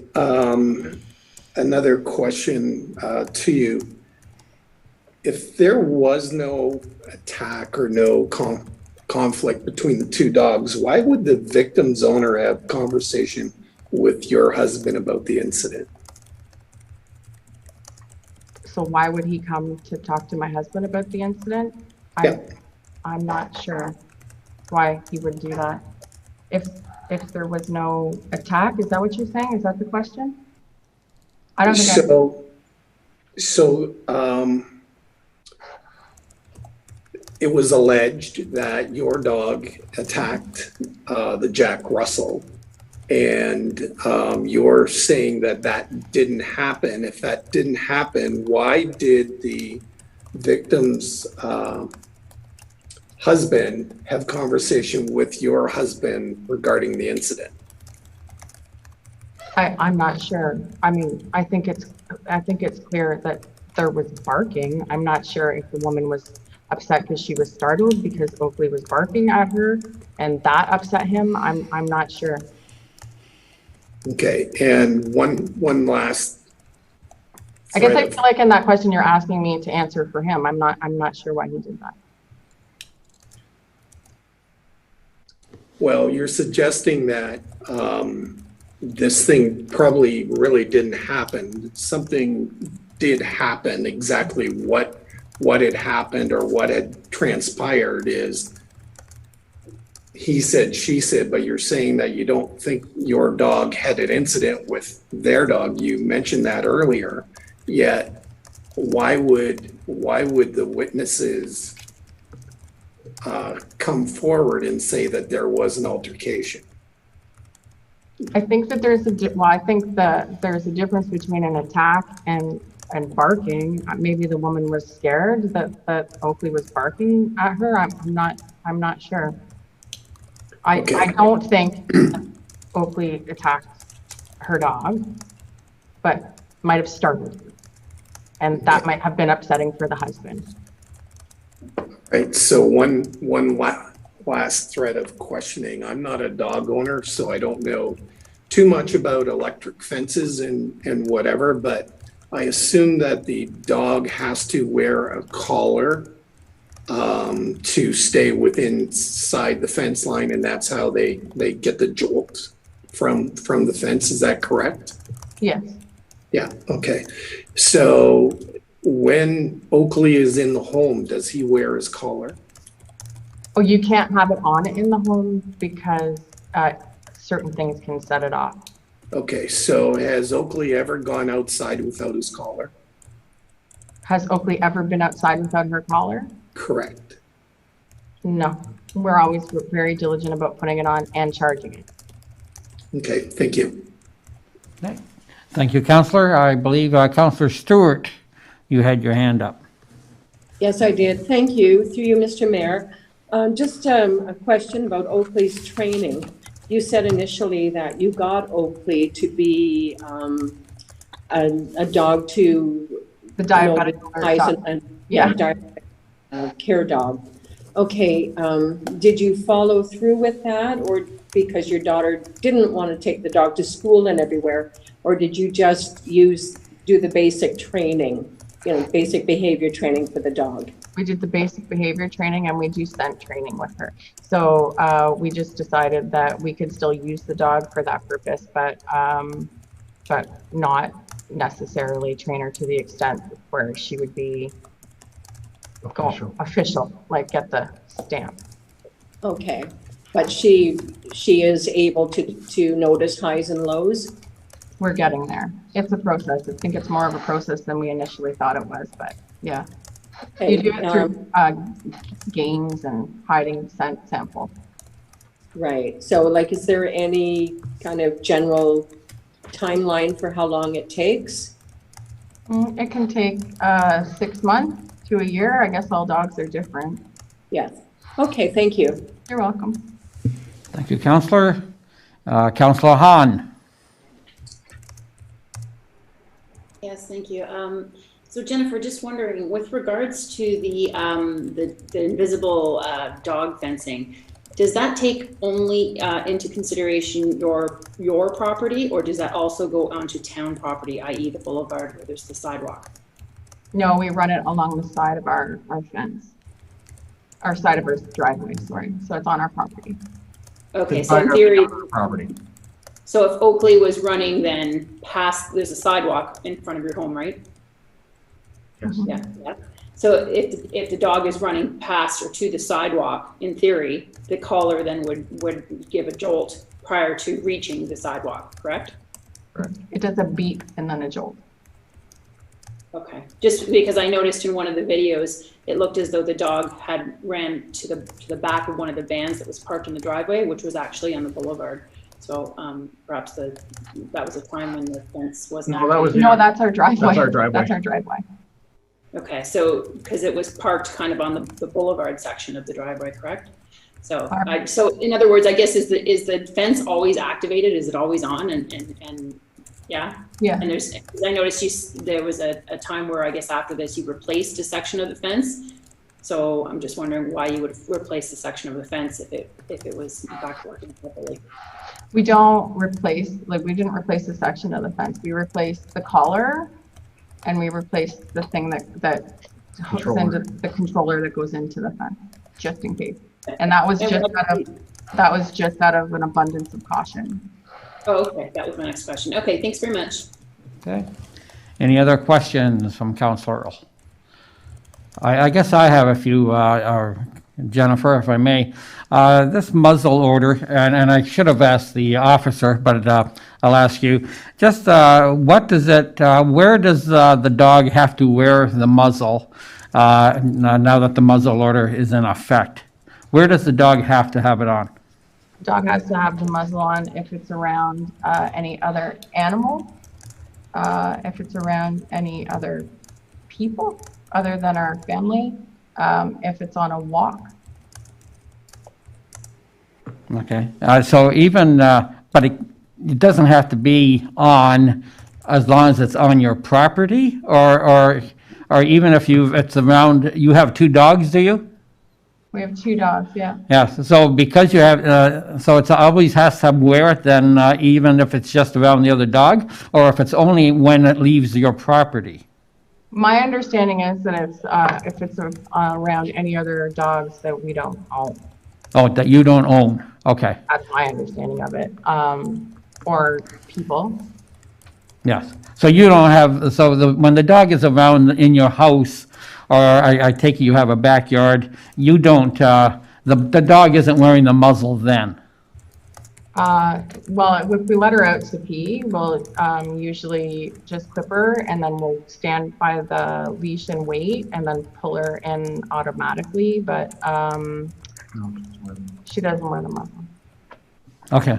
Another question to you. If there was no attack or no conflict between the two dogs, why would the victim's owner have conversation with your husband about the incident? So why would he come to talk to my husband about the incident? I'm not sure why he would do that. If there was no attack, is that what you're saying? Is that the question? I don't think it was alleged that your dog attacked the Jack Russell, and you're saying that didn't happen. If that didn't happen, why did the victim's husband have conversation with your husband regarding the incident? I'm not sure. I mean, I think it's clear that there was barking. I'm not sure if the woman was upset because she was startled because Oakley was barking at her and that upset him. I'm not sure. Okay, and one last. I guess I feel like in that question you're asking me to answer for him. I'm not sure why he did that. Well, you're suggesting that this thing probably really didn't happen. Something did happen. Exactly what had happened or what had transpired is he said, she said, but you're saying that you don't think your dog had an incident with their dog. You mentioned that earlier. Yet, why would the witnesses come forward and say that there was an altercation? I think that there's a difference between an attack and barking. Maybe the woman was scared that Oakley was barking at her. I'm not sure. I don't think Oakley attacked her dog, but might have started her. And that might have been upsetting for the husband. Right. So one last thread of questioning. I'm not a dog owner, so I don't know too much about electric fences and whatever, but I assume that the dog has to wear a collar to stay inside the fence line, and that's how they get the jolt. from the fence. Is that correct? Yes. Yeah, okay. So when Oakley is in the home, does he wear his collar? Oh, you can't have it on in the home because certain things can set it off. Okay, so has Oakley ever gone outside without his collar? Has Oakley ever been outside without her collar? Correct. No. We're always very diligent about putting it on and charging it. Okay, thank you. Okay. Thank you, Counselor. I believe Counselor Stewart, you had your hand up. Yes, I did. Thank you. Through you, Mr. Mayor. Just a question about Oakley's training. You said initially that you got Oakley to be a dog to the diabetic care dog. Okay, did you follow through with that, or because your daughter didn't want to take the dog to school and everywhere, or did you just do the basic training, basic behavior training for the dog? We did the basic behavior training and we do scent training with her. So we just decided that we could still use the dog for that purpose, but not necessarily train her to the extent where she would be official, like get the stamp. Okay, but she is able to notice highs and lows? We're getting there. It's a process. I think it's more of a process than we initially thought it was, but yeah. Okay, you do it through games and hiding scent sample. Right. So is there any kind of general timeline for how long it takes? It can take 6 months to a year. I guess all dogs are different. Yes. Okay, thank you. You're welcome. Thank you, Counselor. Counselor Hahn. Yes, thank you. So Jennifer, just wondering, with regards to the invisible dog fencing, does that take only into consideration your property, or does that also go onto town property, i.e. the boulevard where there's the sidewalk? No, we run it along the side of our fence. Our side of our driveway, sorry. So it's on our property. Okay, so in theory, property. So if Oakley was running then past, there's a sidewalk in front of your home, right? Yes. Yeah. So if the dog is running past or to the sidewalk, in theory, the collar then would give a jolt prior to reaching the sidewalk, correct? Correct. It does a beep and then a jolt. Okay, just because I noticed in one of the videos, it looked as though the dog had ran to the back of one of the vans that was parked in the driveway, which was actually on the boulevard. So perhaps that was a time when the fence wasn't. No, that's our driveway. That's our driveway. That's our driveway. Okay, so because it was parked kind of on the boulevard section of the driveway, correct? So so in other words, I guess is the fence always activated? Is it always on? And yeah. Yeah. And I noticed there was a time where I guess after this you replaced a section of the fence. So I'm just wondering why you would replace the section of the fence if it was in fact working properly. We don't replace, we didn't replace the section of the fence. We replaced the collar and we replaced the thing that hooks into the controller that goes into the fence, just in case. And that was just out of an abundance of caution. Oh, okay. That was my next question. Okay, thanks very much. Okay. Any other questions from Councillor Earl? I guess I have a few, Jennifer, if I may. This muzzle order, and I should have asked the officer, but I'll ask you. Just what does it, where does the dog have to wear the muzzle now that the muzzle order is in effect? Where does the dog have to have it on? Dog has to have the muzzle on if it's around any other animal, if it's around any other people other than our family, if it's on a walk. Okay, so even, but it doesn't have to be on as long as it's on your property, or even if it's around, you have 2 dogs, do you? We have 2 dogs, yeah. Yeah, so because you have, so it's always has to wear it then, even if it's just around the other dog, or if it's only when it leaves your property? My understanding is that it's if it's around any other dogs that we don't own. Oh, that you don't own, okay. That's my understanding of it. or people. Yes. So you don't have, so when the dog is around in your house, or I take it you have a backyard, you don't, the dog isn't wearing the muzzle then? Well, if we let her out to pee, we'll usually just clip her and then we'll stand by the leash and wait and then pull her in automatically, but she doesn't wear the muzzle. Okay,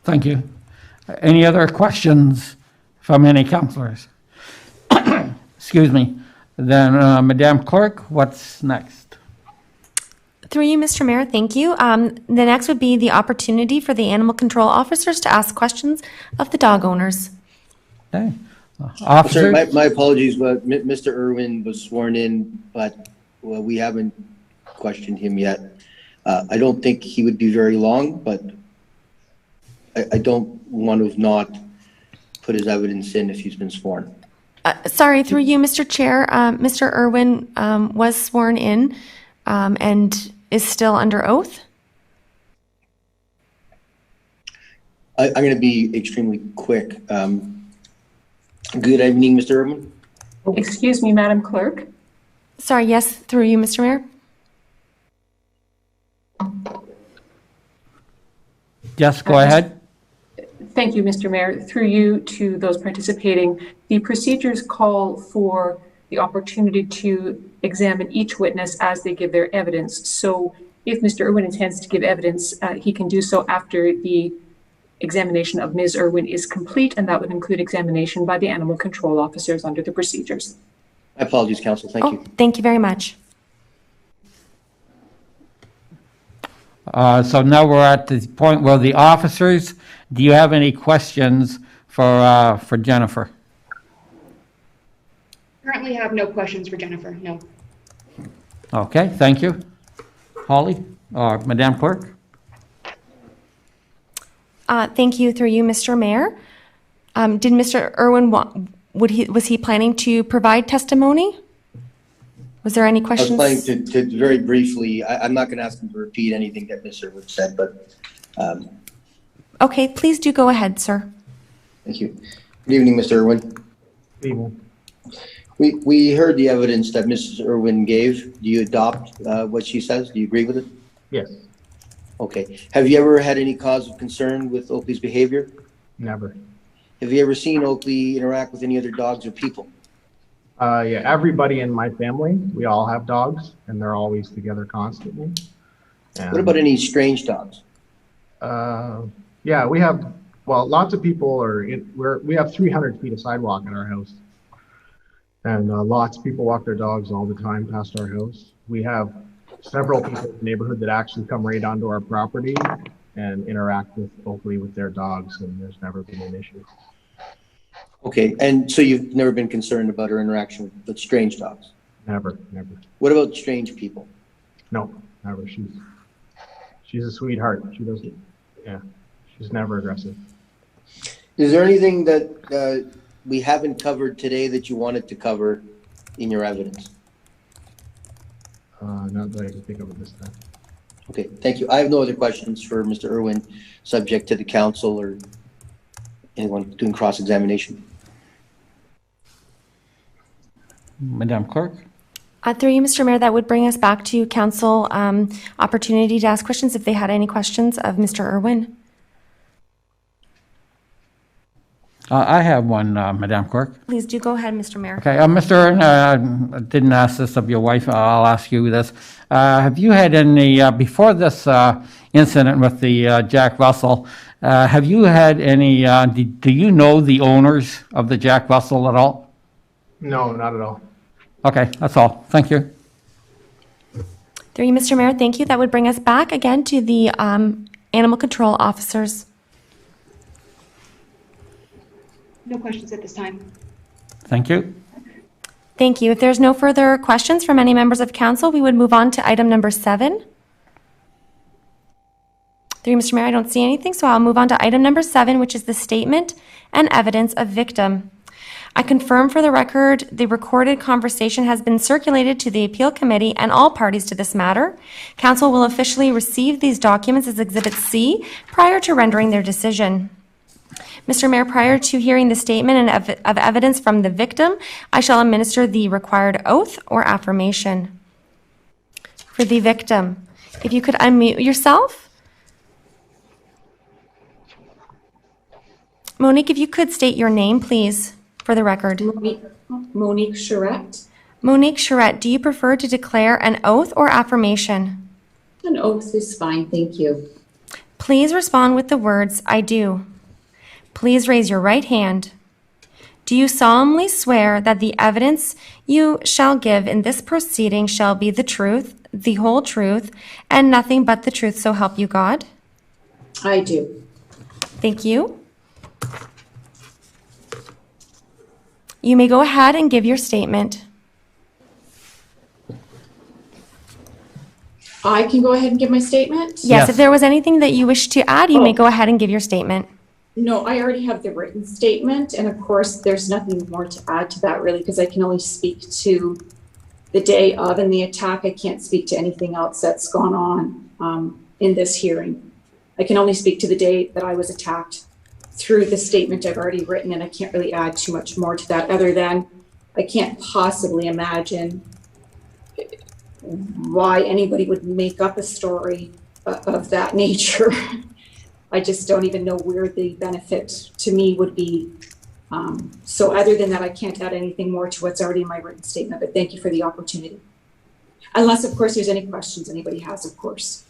thank you. Any other questions from any counselors? Excuse me. Then, Madam Clerk, what's next? Through you, Mr. Mayor, thank you. The next would be the opportunity for the animal control officers to ask questions of the dog owners. Okay. Sir, Officer? my apologies, but Mr. Irwin was sworn in, but we haven't questioned him yet. I don't think he would be very long, but I don't want to not put his evidence in if he's been sworn. Sorry, through you, Mr. Chair, Mr. Irwin was sworn in and is still under oath. I'm going to be extremely quick. Good evening, Mr. Irwin. Excuse me, Madam Clerk. Sorry, yes, through you, Mr. Mayor. Yes, go ahead. Thank you, Mr. Mayor. Through you to those participating, the procedures call for the opportunity to examine each witness as they give their evidence. So if Mr. Irwin intends to give evidence, he can do so after the examination of Ms. Irwin is complete, and that would include examination by the animal control officers under the procedures. My apologies, counsel. Thank you. Thank you very much. So now we're at the point where the officers, do you have any questions for Jennifer? Currently have no questions for Jennifer, no. Okay, thank you. Holly, or Madam Clerk? Thank you, through you, Mr. Mayor. Did Mr. Irwin was he planning to provide testimony? Was there any questions? I was planning to very briefly, I'm not going to ask him to repeat anything that Mr. Irwin said, but. Okay, please do go ahead, sir. Thank you. Good evening, Mr. Irwin. Good evening. We heard the evidence that Mrs. Irwin gave. Do you adopt what she says? Do you agree with it? Yes. Okay. Have you ever had any cause of concern with Oakley's behavior? Never. Have you ever seen Oakley interact with any other dogs or people? Yeah, everybody in my family, we all have dogs, and they're always together constantly. And, What about any strange dogs? Yeah, we have, well, lots of people we have 300 feet of sidewalk in our house. And lots of people walk their dogs all the time past our house. We have several people in the neighborhood that actually come right onto our property and interact with Oakley with their dogs, and there's never been an issue. Okay, and so you've never been concerned about her interaction with strange dogs? Never. What about strange people? No, never. She's a sweetheart. She's never aggressive. Is there anything that we haven't covered today that you wanted to cover in your evidence? Not that I can think of at this time. Okay, thank you. I have no other questions for Mr. Irwin, subject to the council or anyone doing cross-examination. Madam Clerk? Through you, Mr. Mayor, that would bring us back to council opportunity to ask questions if they had any questions of Mr. Irwin. I have one, Madam Clerk. Please do go ahead, Mr. Mayor. Okay, Mr. Irwin, I didn't ask this of your wife. I'll ask you this. Have you had any, before this incident with the Jack Russell, have you had any, do you know the owners of the Jack Russell at all? No, not at all. Okay, that's all. Thank you. Through you, Mr. Mayor, thank you. That would bring us back again to the animal control officers. No questions at this time. Thank you. Thank you. If there's no further questions from any members of council, we would move on to item number 7. Through you, Mr. Mayor, I don't see anything, so I'll move on to item number 7, which is the statement and evidence of victim. I confirm for the record the recorded conversation has been circulated to the appeal committee and all parties to this matter. Council will officially receive these documents as Exhibit C prior to rendering their decision. Mr. Mayor, prior to hearing the statement and of evidence from the victim, I shall administer the required oath or affirmation. For the victim, if you could unmute yourself. Monique, if you could state your name, please, for the record. Monique Charette. Monique Charette, do you prefer to declare an oath or affirmation? An oath is fine, thank you. Please respond with the words, I do. Please raise your right hand. Do you solemnly swear that the evidence you shall give in this proceeding shall be the truth, the whole truth, and nothing but the truth, so help you God? I do. Thank you. You may go ahead and give your statement. I can go ahead and give my statement? Yes, if there was anything that you wish to add, you may go ahead and give your statement. No, I already have the written statement, and of course, there's nothing more to add to that really, because I can only speak to the day of and the attack. I can't speak to anything else that's gone on in this hearing. I can only speak to the day that I was attacked through the statement I've already written, and I can't really add too much more to that other than I can't possibly imagine why anybody would make up a story of that nature. I just don't even know where the benefit to me would be. So other than that, I can't add anything more to what's already in my written statement, but thank you for the opportunity. Unless, of course, there's any questions anybody has, of course.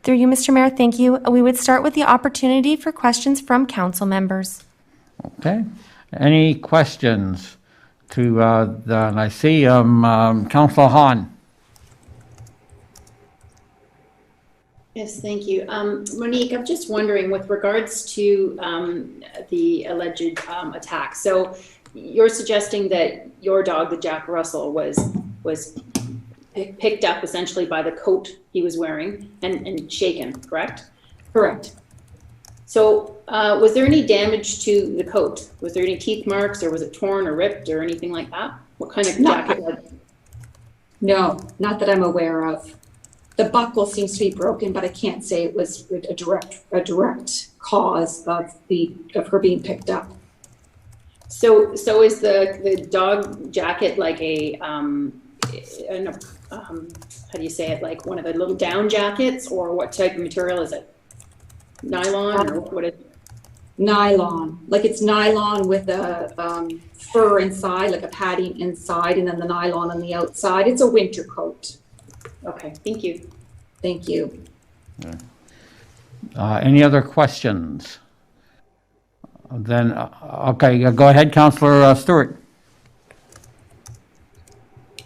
Through you, Mr. Mayor, thank you. We would start with the opportunity for questions from council members. Okay. Any questions to I see Councilor Hahn. Yes, thank you. Monique, I'm just wondering with regards to the alleged attack. So you're suggesting that your dog, the Jack Russell, was picked up essentially by the coat he was wearing and shaken, correct? Correct. So was there any damage to the coat? Was there any teeth marks, or was it torn or ripped or anything like that? What kind of jacket was it? No, not that I'm aware of. The buckle seems to be broken, but I can't say it was a direct cause of her being picked up. So is the dog jacket like a how do you say it? Like one of the little down jackets, or what type of material is it? Nylon, or what is it? Nylon, like it's nylon with a fur inside, like a padding inside, and then the nylon on the outside. It's a winter coat. Okay, thank you. Thank you. Any other questions? Then, okay, go ahead, Councillor Stewart.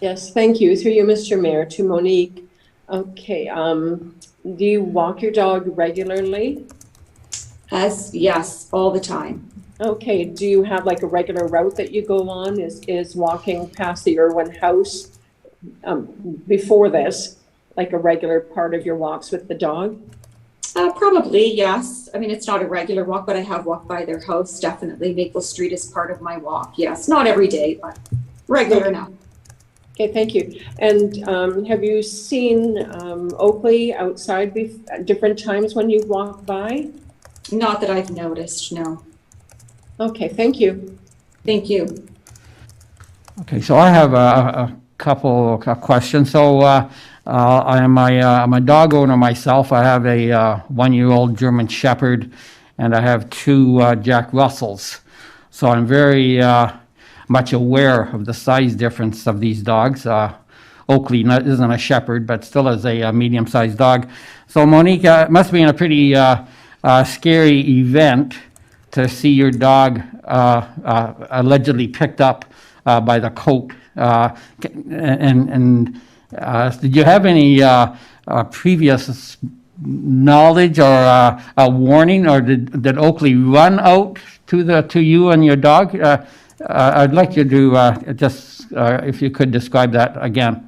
Yes, thank you. Through you, Mr. Mayor, to Monique. Okay, do you walk your dog regularly? Yes, all the time. Okay, do you have like a regular route that you go on? Is walking past the Irwin house before this like a regular part of your walks with the dog? Probably, yes. I mean, it's not a regular walk, but I have walked by their house. Definitely Maple Street is part of my walk. Yes, not every day, but regular enough. Okay, thank you. And have you seen Oakley outside different times when you walk by? Not that I've noticed, no. Okay, thank you. Thank you. Okay, so I have a couple of questions. So I'm a dog owner myself. I have a 1-year-old German Shepherd, and I have 2 Jack Russells. So I'm very much aware of the size difference of these dogs. Oakley isn't a Shepherd, but still is a medium-sized dog. So Monique, it must be a pretty scary event to see your dog allegedly picked up by the coat. Did you have any previous knowledge or a warning, or did Oakley run out to you and your dog? I'd like you to just, if you could describe that again.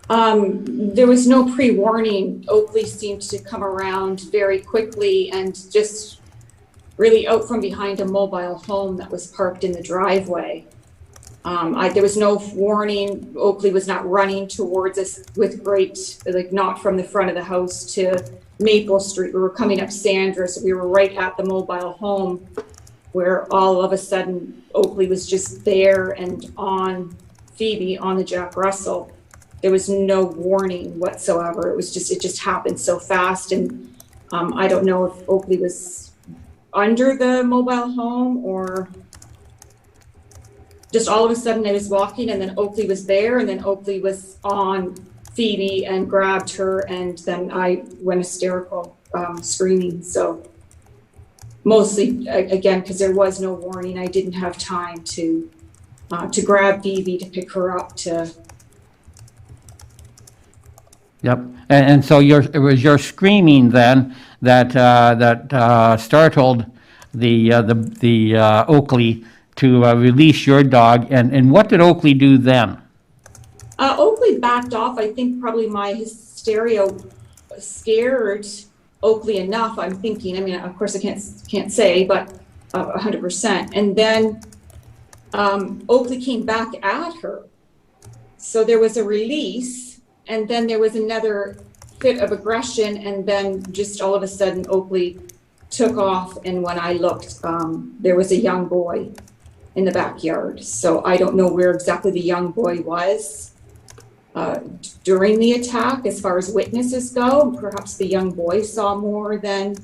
There was no pre-warning. Oakley seemed to come around very quickly and just really out from behind a mobile home that was parked in the driveway. There was no warning. Oakley was not running towards us with great, like not from the front of the house to Maple Street. We were coming up Sandra, so we were right at the mobile home where all of a sudden Oakley was just there and on Phoebe, on the Jack Russell. There was no warning whatsoever. It just happened so fast. And I don't know if Oakley was under the mobile home or just all of a sudden I was walking and then Oakley was there and then Oakley was on Phoebe and grabbed her and then I went hysterical, screaming. So mostly, again, because there was no warning, I didn't have time to grab Phoebe, to pick her up, to... Yep. And so it was your screaming then that startled the Oakley to release your dog. And what did Oakley do then? Oakley backed off. I think probably my hysteria scared Oakley enough, I'm thinking. I mean, of course I can't say, but 100%. And then Oakley came back at her. So there was a release, and then there was another fit of aggression, and then just all of a sudden Oakley took off, and when I looked, there was a young boy in the backyard. So I don't know where exactly the young boy was during the attack. As far as witnesses go, perhaps the young boy saw more than...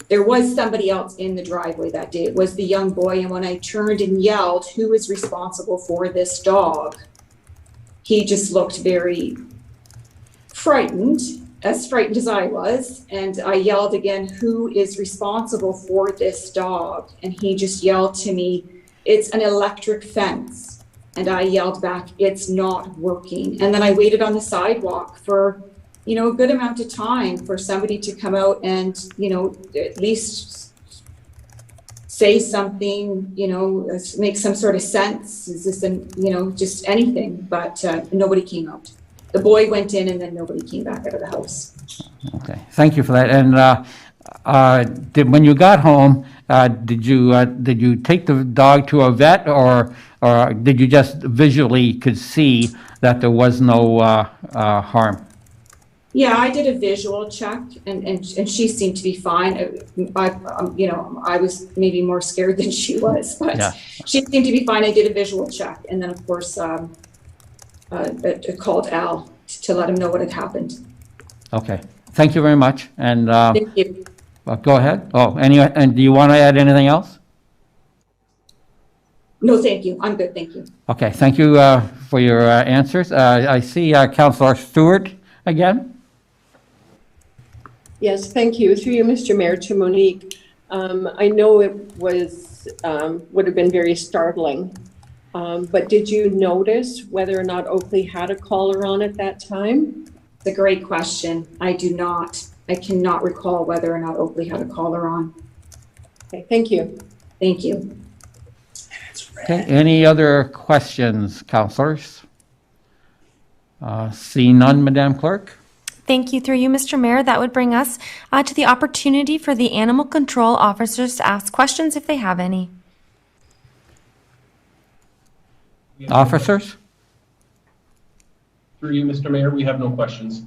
There was somebody else in the driveway that day. It was the young boy, and when I turned and yelled, who is responsible for this dog? He just looked very frightened, as frightened as I was, and I yelled again, who is responsible for this dog? And he just yelled to me, it's an electric fence. And I yelled back, it's not working. And then I waited on the sidewalk for, a good amount of time for somebody to come out and, at least say something, make some sort of sense. Is this, just anything, but nobody came out. The boy went in and then nobody came back out of the house. Okay, thank you for that. And when you got home, did you take the dog to a vet, or did you just visually could see that there was no harm? Yeah, I did a visual check, and she seemed to be fine. I was maybe more scared than she was, but yeah. She seemed to be fine. I did a visual check, and then of course called Al to let him know what had happened. Okay, thank you very much. And thank you. Go ahead. And do you want to add anything else? No, thank you. I'm good. Thank you. Okay, thank you for your answers. I see Councillor Stewart again. Yes, thank you. Through you, Mr. Mayor, to Monique. I know it would have been very startling, but did you notice whether or not Oakley had a collar on at that time? It's a great question. I do not. I cannot recall whether or not Oakley had a collar on. Okay, thank you. Thank you. Okay, any other questions, councillors? See none, Madam Clerk. Thank you. Through you, Mr. Mayor, that would bring us to the opportunity for the animal control officers to ask questions if they have any. Officers? Through you, Mr. Mayor, we have no questions.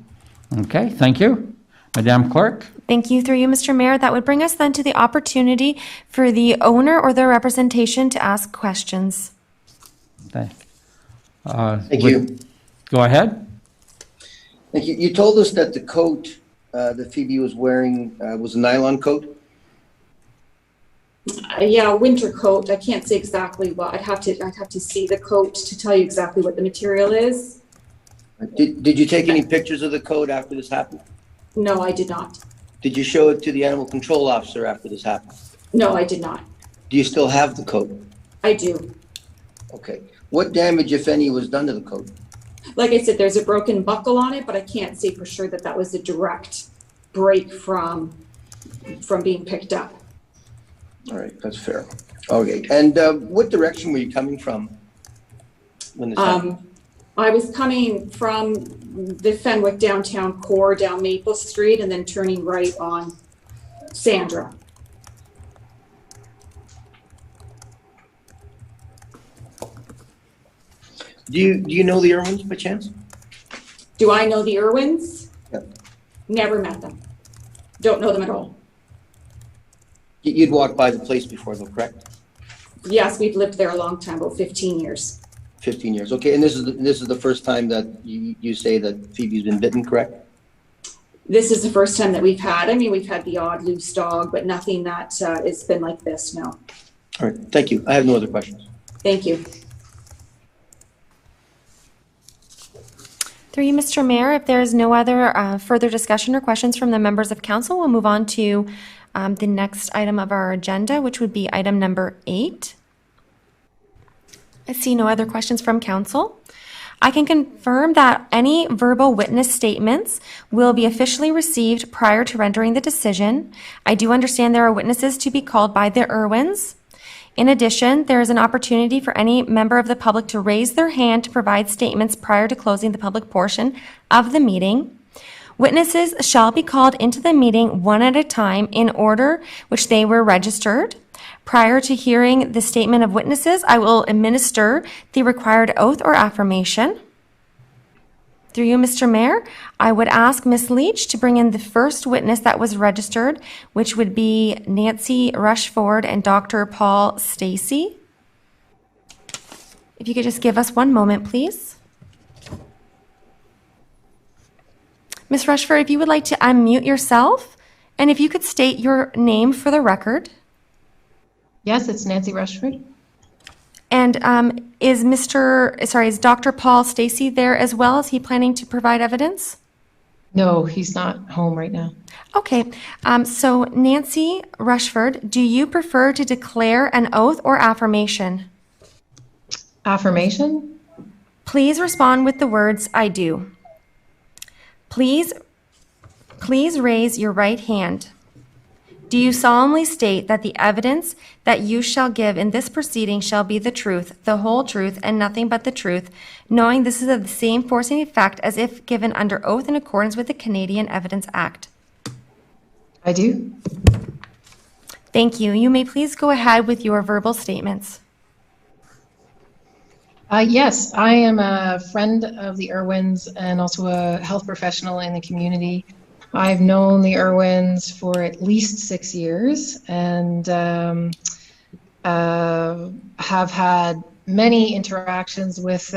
Okay, thank you. Madam Clerk? Thank you. Through you, Mr. Mayor, that would bring us then to the opportunity for the owner or their representation to ask questions. Okay. Thank you. Go ahead. Thank you. You told us that the coat that Phoebe was wearing was a nylon coat? Yeah, a winter coat. I can't say exactly what. I'd have to see the coat to tell you exactly what the material is. Did you take any pictures of the coat after this happened? No, I did not. Did you show it to the animal control officer after this happened? No, I did not. Do you still have the coat? I do. Okay. What damage, if any, was done to the coat? Like I said, there's a broken buckle on it, but I can't say for sure that was a direct break from being picked up. All right, that's fair. Okay, and what direction were you coming from when this happened? I was coming from the Fenwick downtown core down Maple Street and then turning right on Sandra. Do you know the Irwins by chance? Do I know the Irwins? Yeah. Never met them. Don't know them at all. You'd walked by the place before though, correct? Yes, we've lived there a long time, about 15 years. 15 years. Okay, and this is the first time that you say that Phoebe's been bitten, correct? This is the first time that we've had. I mean, we've had the odd loose dog, but nothing that it's been like this. No. All right, thank you. I have no other questions. Thank you. Through you, Mr. Mayor, if there is no other further discussion or questions from the members of council, we'll move on to the next item of our agenda, which would be item number 8. I see no other questions from council. I can confirm that any verbal witness statements will be officially received prior to rendering the decision. I do understand there are witnesses to be called by the Irwins. In addition, there is an opportunity for any member of the public to raise their hand to provide statements prior to closing the public portion of the meeting. Witnesses shall be called into the meeting one at a time in order which they were registered. Prior to hearing the statement of witnesses, I will administer the required oath or affirmation. Through you, Mr. Mayor, I would ask Ms. Leach to bring in the first witness that was registered, which would be Nancy Rushford and Dr. Paul Stacey. If you could just give us one moment, please. Ms. Rushford, if you would like to unmute yourself, and if you could state your name for the record. Yes, it's Nancy Rushford. And is Dr. Paul Stacey there as well? Is he planning to provide evidence? No, he's not home right now. Okay, so Nancy Rushford, do you prefer to declare an oath or affirmation? Affirmation? Please respond with the words, I do. Please raise your right hand. Do you solemnly state that the evidence that you shall give in this proceeding shall be the truth, the whole truth, and nothing but the truth, knowing this is of the same force and effect as if given under oath in accordance with the Canadian Evidence Act? I do. Thank you. You may please go ahead with your verbal statements. Yes, I am a friend of the Irwins and also a health professional in the community. I've known the Irwins for at least 6 years and have had many interactions with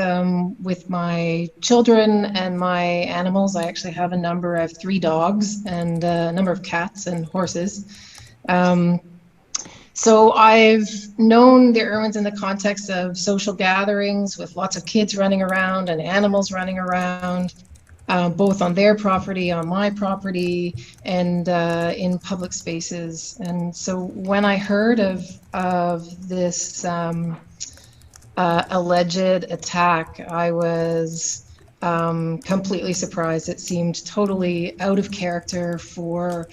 my children and my animals. I actually have a number of 3 dogs and a number of cats and horses. So I've known the Irwins in the context of social gatherings with lots of kids running around and animals running around. Both on their property, on my property, and in public spaces. And so when I heard of this alleged attack, I was completely surprised. It seemed totally out of character for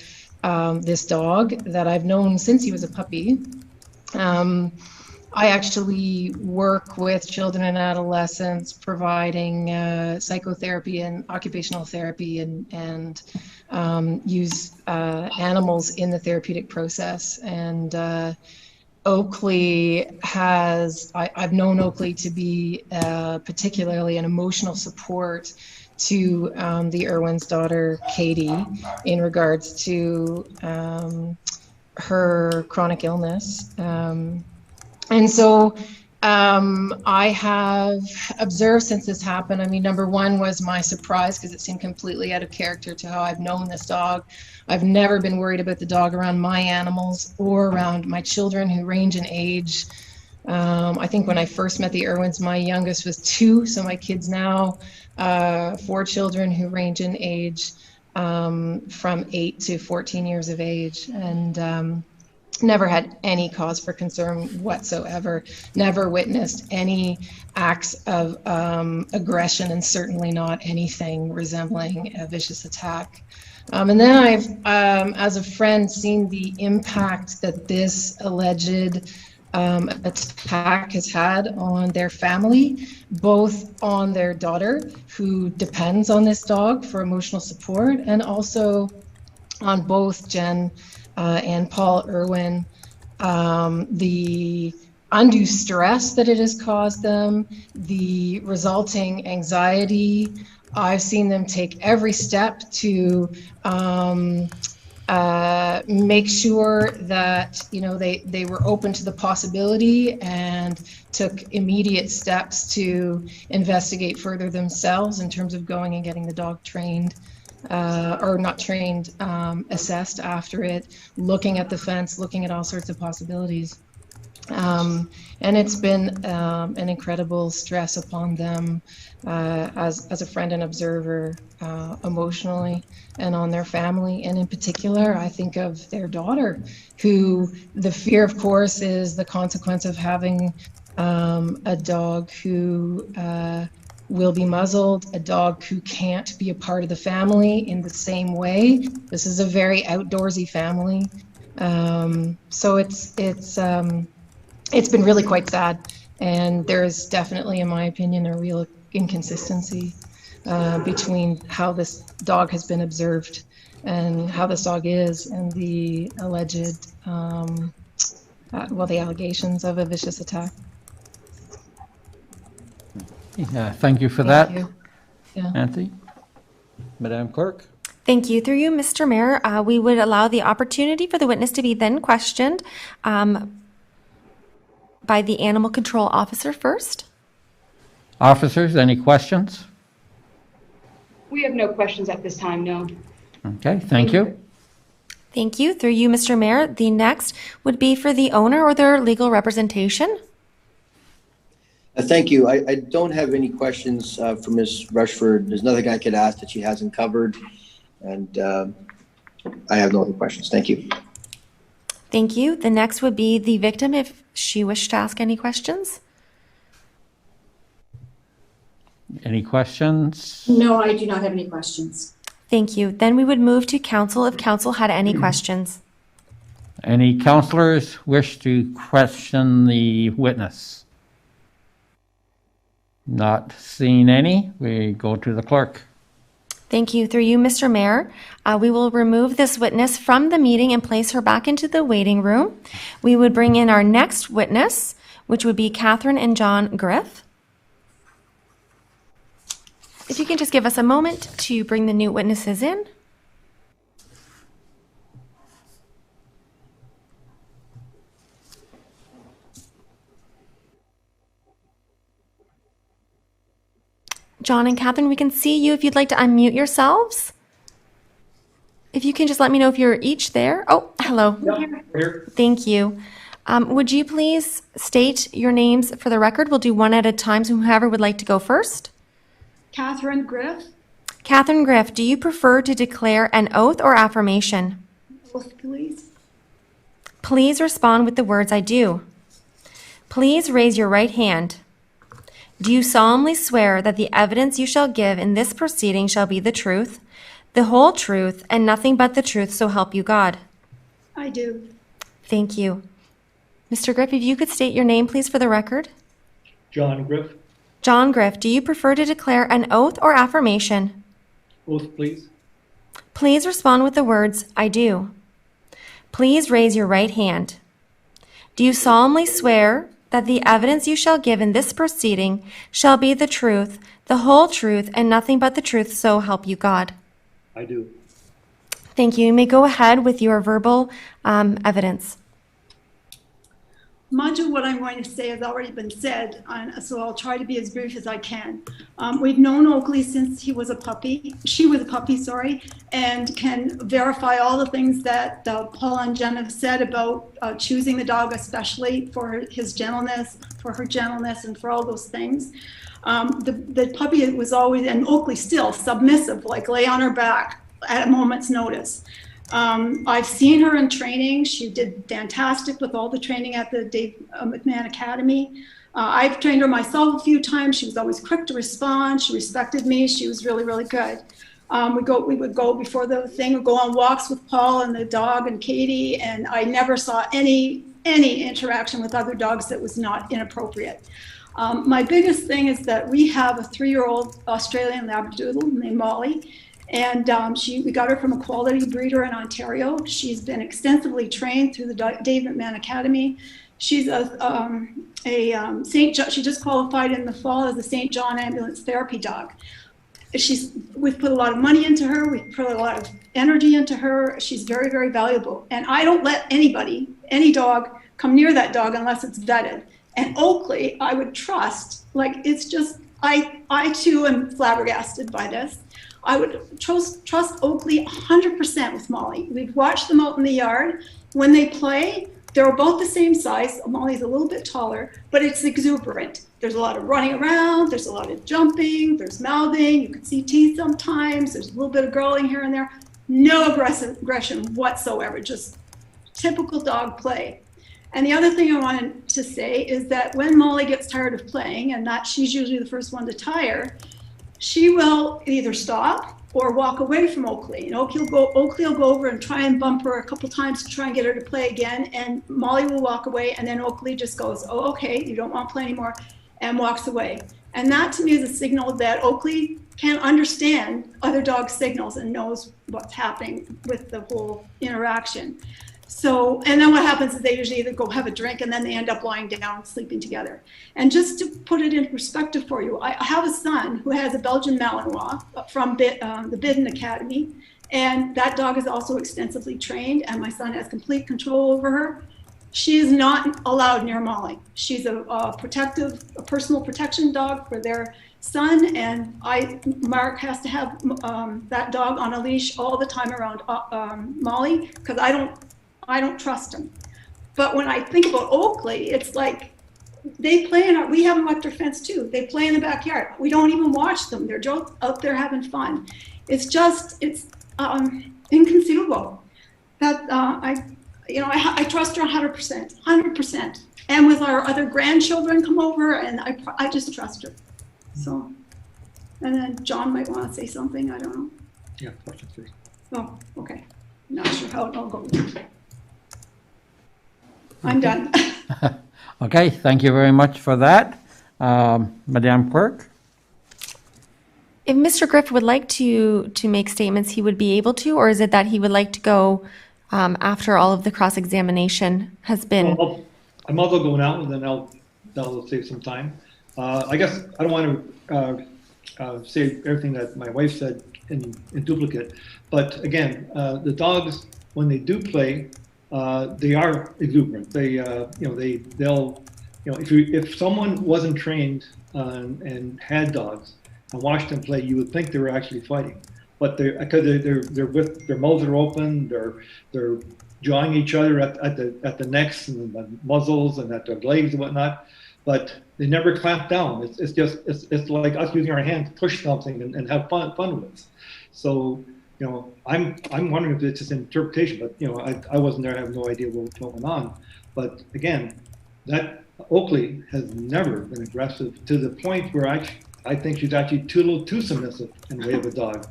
this dog that I've known since he was a puppy. I actually work with children and adolescents providing psychotherapy and occupational therapy and use animals in the therapeutic process. And Oakley I've known Oakley to be particularly an emotional support to the Irwin's daughter, Katie, in regards to her chronic illness. And so I have observed since this happened, I mean, number one was my surprise because it seemed completely out of character to how I've known this dog. I've never been worried about the dog around my animals or around my children who range in age. I think when I first met the Irwins, my youngest was 2, so my kids now, 4 children who range in age from 8 to 14 years of age. And never had any cause for concern whatsoever, never witnessed any acts of aggression, and certainly not anything resembling a vicious attack. And then I've, as a friend, seen the impact that this alleged attack has had on their family, both on their daughter, who depends on this dog for emotional support, and also on both Jen and Paul Irwin, the undue stress that it has caused them, the resulting anxiety, I've seen them take every step to make sure that, you know, they were open to the possibility and took immediate steps to investigate further themselves in terms of going and getting the dog trained, or not trained, assessed after it, looking at the fence, looking at all sorts of possibilities. And it's been an incredible stress upon them as a friend and observer, emotionally, and on their family. And in particular, I think of their daughter, who the fear, of course, is the consequence of having a dog who will be muzzled, a dog who can't be a part of the family in the same way. This is a very outdoorsy family. So it's been really quite sad, and there's definitely, in my opinion, a real inconsistency between how this dog has been observed and how this dog is, and the alleged, the allegations of a vicious attack. Yeah, thank you for that. Thank you. Yeah. Nancy? Madam Clerk? Thank you. Through you, Mr. Mayor, we would allow the opportunity for the witness to be then questioned by the animal control officer first. Officers, any questions? We have no questions at this time, no. Okay, thank you. Thank you. Through you, Mr. Mayor, the next would be for the owner or their legal representation. Thank you. I don't have any questions for Ms. Rushford. There's nothing I could ask that she hasn't covered, and I have no other questions. Thank you. Thank you. The next would be the victim if she wished to ask any questions. Any questions? No, I do not have any questions. Thank you. Then we would move to council if council had any questions. Any councillors wish to question the witness? Not seeing any, we go to the clerk. Thank you. Through you, Mr. Mayor, we will remove this witness from the meeting and place her back into the waiting room. We would bring in our next witness, which would be Catherine and John Griff. If you can just give us a moment to bring the new witnesses in. John and Catherine, we can see you if you'd like to unmute yourselves. If you can just let me know if you're each there. Oh, hello. Yep, here. Thank you. Would you please state your names for the record? We'll do one at a time, so whoever would like to go first. Catherine Griff. Catherine Griff, do you prefer to declare an oath or affirmation? Oath, please. Please respond with the words I do. Please raise your right hand. Do you solemnly swear that the evidence you shall give in this proceeding shall be the truth, the whole truth, and nothing but the truth, so help you God? I do. Thank you. Mr. Griff, if you could state your name, please, for the record. John Griff. John Griff, do you prefer to declare an oath or affirmation? Oath, please. Please respond with the words, I do. Please raise your right hand. Do you solemnly swear that the evidence you shall give in this proceeding shall be the truth, the whole truth, and nothing but the truth, so help you God? I do. Thank you. You may go ahead with your verbal evidence. Much of what I'm going to say has already been said, so I'll try to be as brief as I can. We've known Oakley since he was a puppy. She was a puppy, sorry, and can verify all the things that Paul and Jen have said about choosing the dog, especially for his gentleness, for her gentleness, and for all those things. The puppy was always, and Oakley still, submissive, like lay on her back at a moment's notice. I've seen her in training. She did fantastic with all the training at the Dave McMahon Academy. I've trained her myself a few times. She was always quick to respond. She respected me. She was really, really good. We would go before the thing, we'd go on walks with Paul and the dog and Katie, and I never saw any interaction with other dogs that was not inappropriate. My biggest thing is that we have a 3-year-old Australian Labradoodle named Molly. And we got her from a quality breeder in Ontario. She's been extensively trained through the Dave McMahon Academy. She's she just qualified in the fall as a St. John ambulance therapy dog. we've put a lot of money into her. We've put a lot of energy into her. She's very, very valuable. And I don't let anybody, any dog, come near that dog unless it's vetted. And Oakley, I would trust, like, it's just, I too am flabbergasted by this. I would trust Oakley 100% with Molly. We've watched them out in the yard. When they play, they're both the same size. Molly's a little bit taller, but it's exuberant. There's a lot of running around. There's a lot of jumping. There's mouthing. You can see teeth sometimes. There's a little bit of growling here and there. No aggression whatsoever, just typical dog play. And the other thing I wanted to say is that when Molly gets tired of playing, and that she's usually the first one to tire, she will either stop or walk away from Oakley. And Oakley will go over and try and bump her a couple times to try and get her to play again. And Molly will walk away, and then Oakley just goes, oh, okay, you don't want to play anymore, and walks away. And that to me is a signal that Oakley can understand other dogs' signals and knows what's happening with the whole interaction. So, and then what happens is they usually either go have a drink and then they end up lying down, sleeping together. And just to put it in perspective for you, I have a son who has a Belgian Malinois from the Bidden Academy. And that dog is also extensively trained, and my son has complete control over her. She is not allowed near Molly. She's a personal protection dog for their son, and Mark has to have that dog on a leash all the time around Molly, because I don't trust him. But when I think about Oakley, it's like they play we have an electric fence too. They play in the backyard. We don't even watch them. They're just out there having fun. It's inconceivable that I trust her 100%. And with our other grandchildren come over, and I just trust her. So, and then John might want to say something. I don't know. Yeah, question first. Oh, okay. Not sure how it'll go. I'm done. Okay, thank you very much for that. Madam Clerk? If Mr. Griff would like to make statements, he would be able to, or is it that he would like to go after all of the cross-examination has been? Well, I might as well go now, and then that'll save some time. I guess I don't want to say everything that my wife said in duplicate, but again, the dogs, when they do play, they are exuberant. If someone wasn't trained and had dogs and watched them play, you would think they were actually fighting. But because they're with their mouths are open, they're jawing each other at the necks and the muzzles and at their legs and whatnot. But they never clamp down. It's like us using our hand to push something and have fun with. So I'm wondering if it's just an interpretation. But I wasn't there. I have no idea what went on. But again, that Oakley has never been aggressive to the point where I think she's actually a little too submissive in the way of a dog,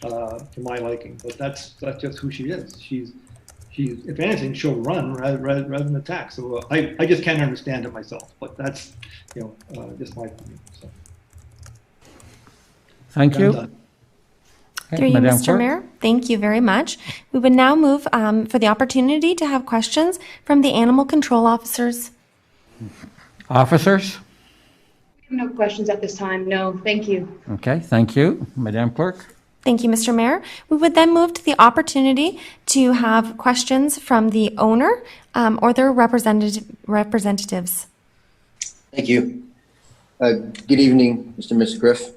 for my liking. But that's just who she is. She's if anything, she'll run rather than attack. So I just can't understand it myself. But that's just my opinion. So. Thank you. Okay, through you, Mr. Mayor. Thank you very much. We would now move for the opportunity to have questions from the animal control officers. Officers? No questions at this time. No, thank you. Okay, thank you. Madam Clerk? Thank you, Mr. Mayor. We would then move to the opportunity to have questions from the owner or their representatives. Thank you. Good evening, Mr. and Mrs. Griff.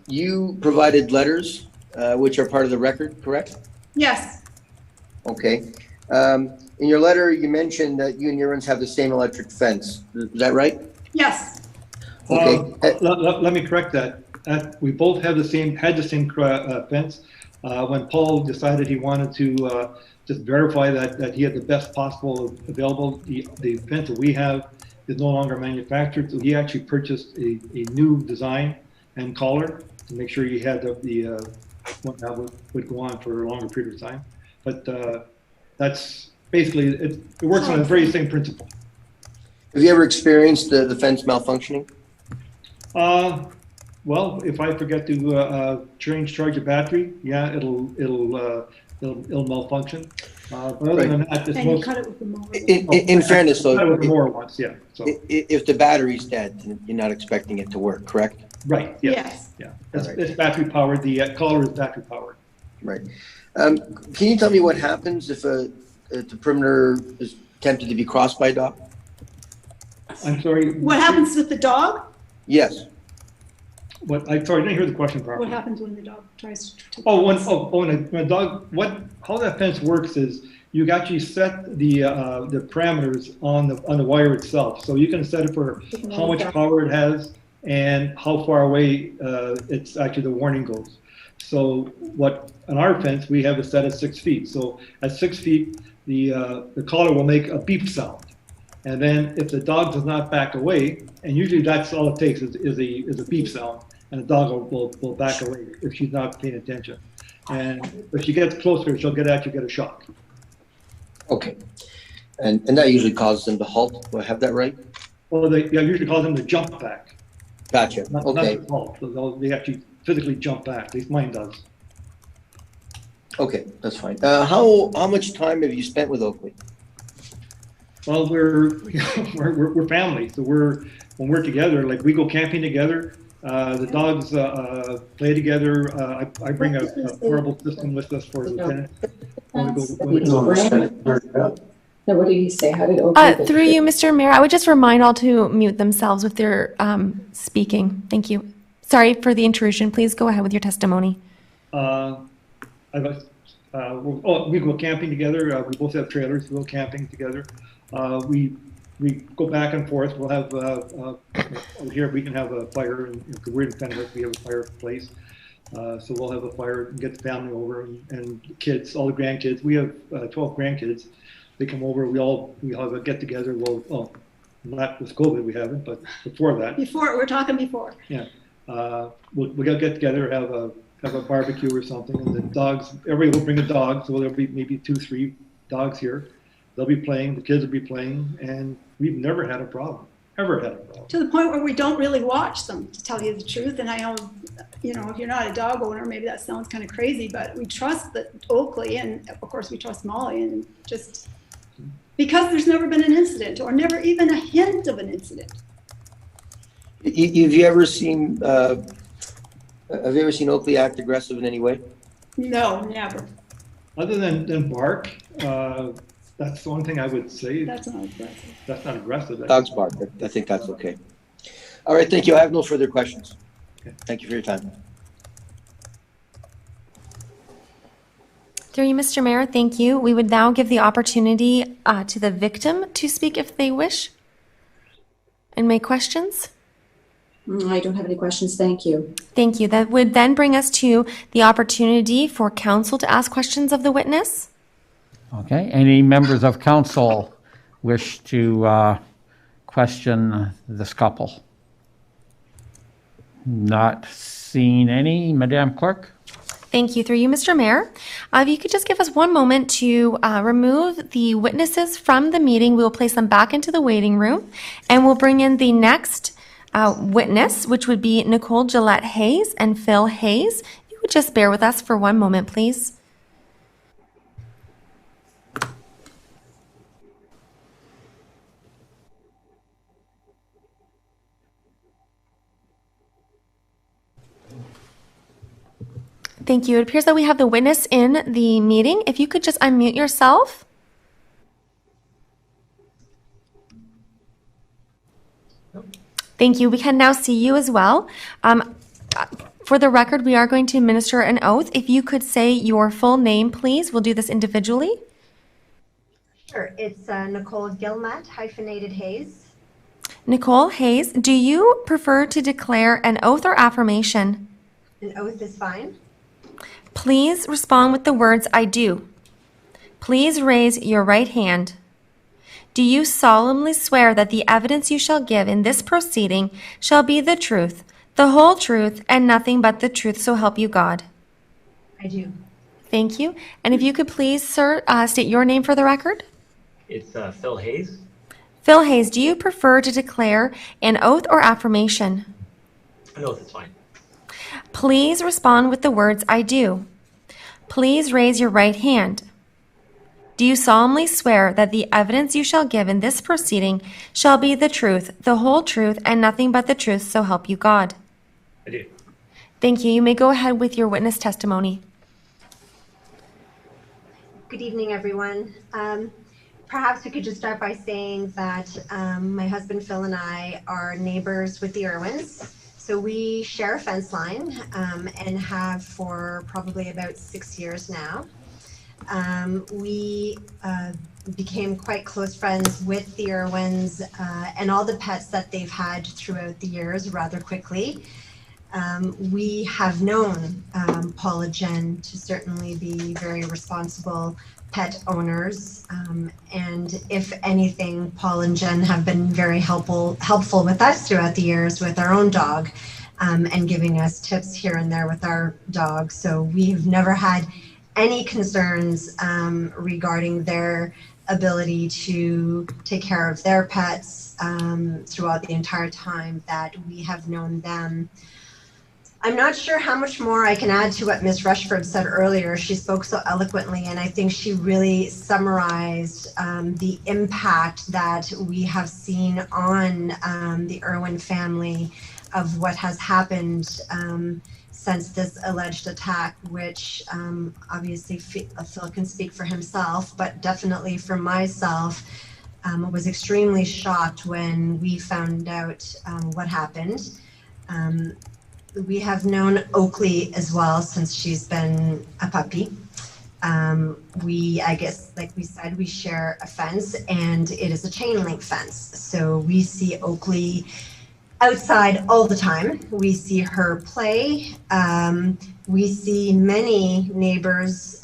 You provided letters, which are part of the record, correct? Yes. Okay. In your letter, you mentioned that you and Urans have the same electric fence. Is that right? Yes. Okay. Let me correct that. We both had the same fence. When Paul decided he wanted to just verify that he had the best possible available, the fence that we have is no longer manufactured. So he actually purchased a new design and collar to make sure he had the one that would go on for a longer period of time. But that's basically, it works on the very same principle. Have you ever experienced the fence malfunctioning? Well, if I forget to charge a battery, yeah, it'll malfunction. But other than that, it's most. Cut it with the mower. In fairness, though, cut it with the mower once, yeah. So if the battery's dead, then you're not expecting it to work, correct? Right, yes. Yes. Yeah, it's battery powered, the collar is battery powered. Right. Can you tell me what happens if the perimeter is attempted to be crossed by a dog? I'm sorry. What happens with the dog? Yes. I'm sorry, I didn't hear the question properly. What happens when the dog tries to? When a dog, how that fence works is you actually set the parameters on the wire itself. So you can set it for how much power it has and how far away it's actually the warning goes. So on our fence, we have it set at 6 feet. So at 6 feet, the collar will make a beep sound. And then if the dog does not back away, and usually that's all it takes is a beep sound, and the dog will back away if she's not paying attention. And if she gets closer, she'll get a shock. Okay. And that usually causes them to halt. Do I have that right? Well, usually cause them to jump back. Gotcha. Okay. Not to halt. So they actually physically jump back. At least mine does. Okay, that's fine. How much time have you spent with Oakley? Well, we're family, so when we're together, like we go camping together. The dogs play together. I bring a portable system with us for lieutenant. Now, what did he say? How did Oakley? Through you, Mr. Mayor, I would just remind all to mute themselves if they're speaking. Thank you. Sorry for the intrusion. Please go ahead with your testimony. We go camping together. We both have trailers. We go camping together. We go back and forth. We'll have over here we can have a fire, and we're in Temperament. We have a fireplace, so we'll have a fire and get the family over and kids, all the grandkids. We have 12 grandkids. They come over. We have a get together. Not with COVID, we haven't, but before that. We're talking before. Yeah, we'll get together, have a barbecue or something, and the dogs. Everybody will bring a dog, so there'll be maybe 2-3 dogs here. They'll be playing, the kids will be playing, and we've never had a problem, ever had a problem. To the point where we don't really watch them, to tell you the truth. And I know, if you're not a dog owner, maybe that sounds kind of crazy, but we trust that Oakley, and of course we trust Molly, and just because there's never been an incident, or never even a hint of an incident. Have you ever seen Oakley act aggressive in any way? No, never. Other than bark, that's the only thing I would say. That's not aggressive. That's not aggressive. Dogs bark. I think that's okay. All right, thank you. I have no further questions. Okay. Thank you for your time. Through you, Mr. Mayor, thank you. We would now give the opportunity to the victim to speak if they wish and make questions. I don't have any questions. Thank you. Thank you. That would then bring us to the opportunity for counsel to ask questions of the witness. Okay, any members of council wish to question this couple? Not seeing any, Madam Clerk? Thank you. Through you, Mr. Mayor. If you could just give us one moment to remove the witnesses from the meeting, we will place them back into the waiting room, and we'll bring in the next witness, which would be Nicole Gillette Hayes and Phil Hayes. If you would just bear with us for one moment, please. Thank you. It appears that we have the witness in the meeting. If you could just unmute yourself. Thank you. We can now see you as well. For the record, we are going to administer an oath. If you could say your full name, please. We'll do this individually. Sure. It's Nicole Gilmat, hyphenated Hayes. Nicole Hayes, do you prefer to declare an oath or affirmation? An oath is fine. Please respond with the words, I do. Please raise your right hand. Do you solemnly swear that the evidence you shall give in this proceeding shall be the truth, the whole truth, and nothing but the truth, so help you God? I do. Thank you. And if you could please, sir, state your name for the record. It's Phil Hayes. Phil Hayes, do you prefer to declare an oath or affirmation? An oath is fine. Please respond with the words, I do. Please raise your right hand. Do you solemnly swear that the evidence you shall give in this proceeding shall be the truth, the whole truth, and nothing but the truth, so help you God? I do. Thank you. You may go ahead with your witness testimony. Good evening, everyone. Perhaps we could just start by saying that my husband Phil and I are neighbors with the Irwins. So we share a fence line and have for probably about 6 years now. We became quite close friends with the Irwins and all the pets that they've had throughout the years rather quickly. We have known Paul and Jen to certainly be very responsible pet owners. And if anything, Paul and Jen have been very helpful with us throughout the years with our own dog and giving us tips here and there with our dog. So we've never had any concerns regarding their ability to take care of their pets throughout the entire time that we have known them. I'm not sure how much more I can add to what Ms. Rushford said earlier. She spoke so eloquently, and I think she really summarized the impact that we have seen on the Irwin family of what has happened since this alleged attack, which obviously Phil can speak for himself, but definitely for myself, was extremely shocked when we found out what happened. We have known Oakley as well since she's been a puppy. I guess, like we said, we share a fence and it is a chain link fence. So we see Oakley outside all the time. We see her play. We see many neighbors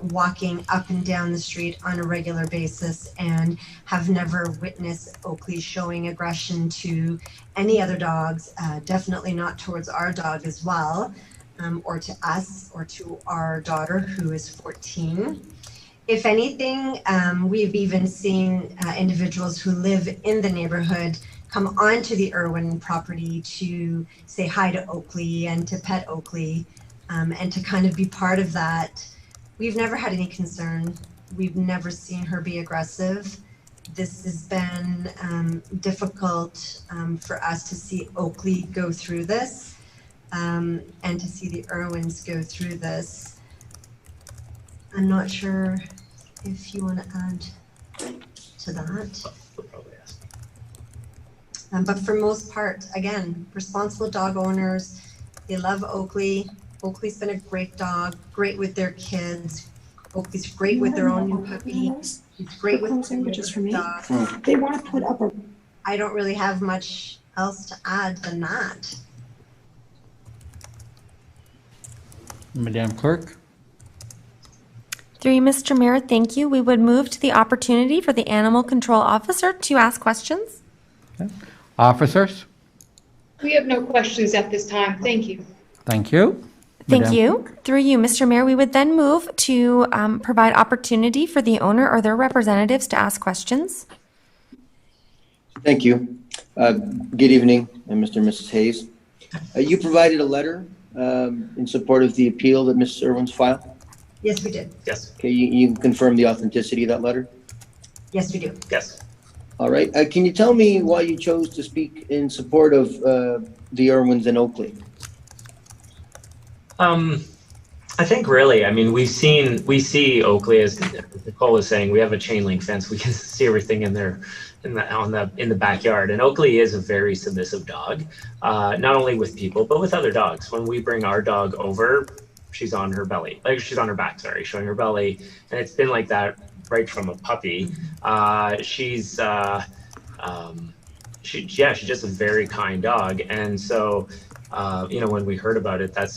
walking up and down the street on a regular basis and have never witnessed Oakley showing aggression to any other dogs, definitely not towards our dog as well, or to us or to our daughter who is 14. If anything, we've even seen individuals who live in the neighborhood come onto the Irwin property to say hi to Oakley and to pet Oakley and to kind of be part of that. We've never had any concern. We've never seen her be aggressive. This has been difficult for us to see Oakley go through this and to see the Irwins go through this. I'm not sure if you want to add to that. But for most part, again, responsible dog owners, they love Oakley. Oakley's been a great dog, great with their kids. Oakley's great with their own new puppy. She's great with sandwiches for me. They want to put up a... I don't really have much else to add than that. Madam Clerk? Through you, Mr. Mayor, thank you. We would move to the opportunity for the Animal Control Officer to ask questions. Okay. Officers? We have no questions at this time. Thank you. Thank you. Thank Madam- you. Through you, Mr. Mayor, we would then move to provide opportunity for the owner or their representatives to ask questions. Thank you. Good evening, Mr. and Mrs. Hayes. You provided a letter in support of the appeal that Mrs. Irwin's filed? Yes, we did. Yes. Okay, you can confirm the authenticity of that letter? Yes, we do. Yes. All right. Can you tell me why you chose to speak in support of the Irwins and Oakley? I think really, I mean, we see Oakley, as Nicole was saying, we have a chain link fence. We can see everything in there, in the backyard. And Oakley is a very submissive dog, not only with people, but with other dogs. When we bring our dog over, she's on her belly, like she's on her back, sorry, showing her belly. And it's been like that right from a puppy. She's just a very kind dog. And so, when we heard about it, it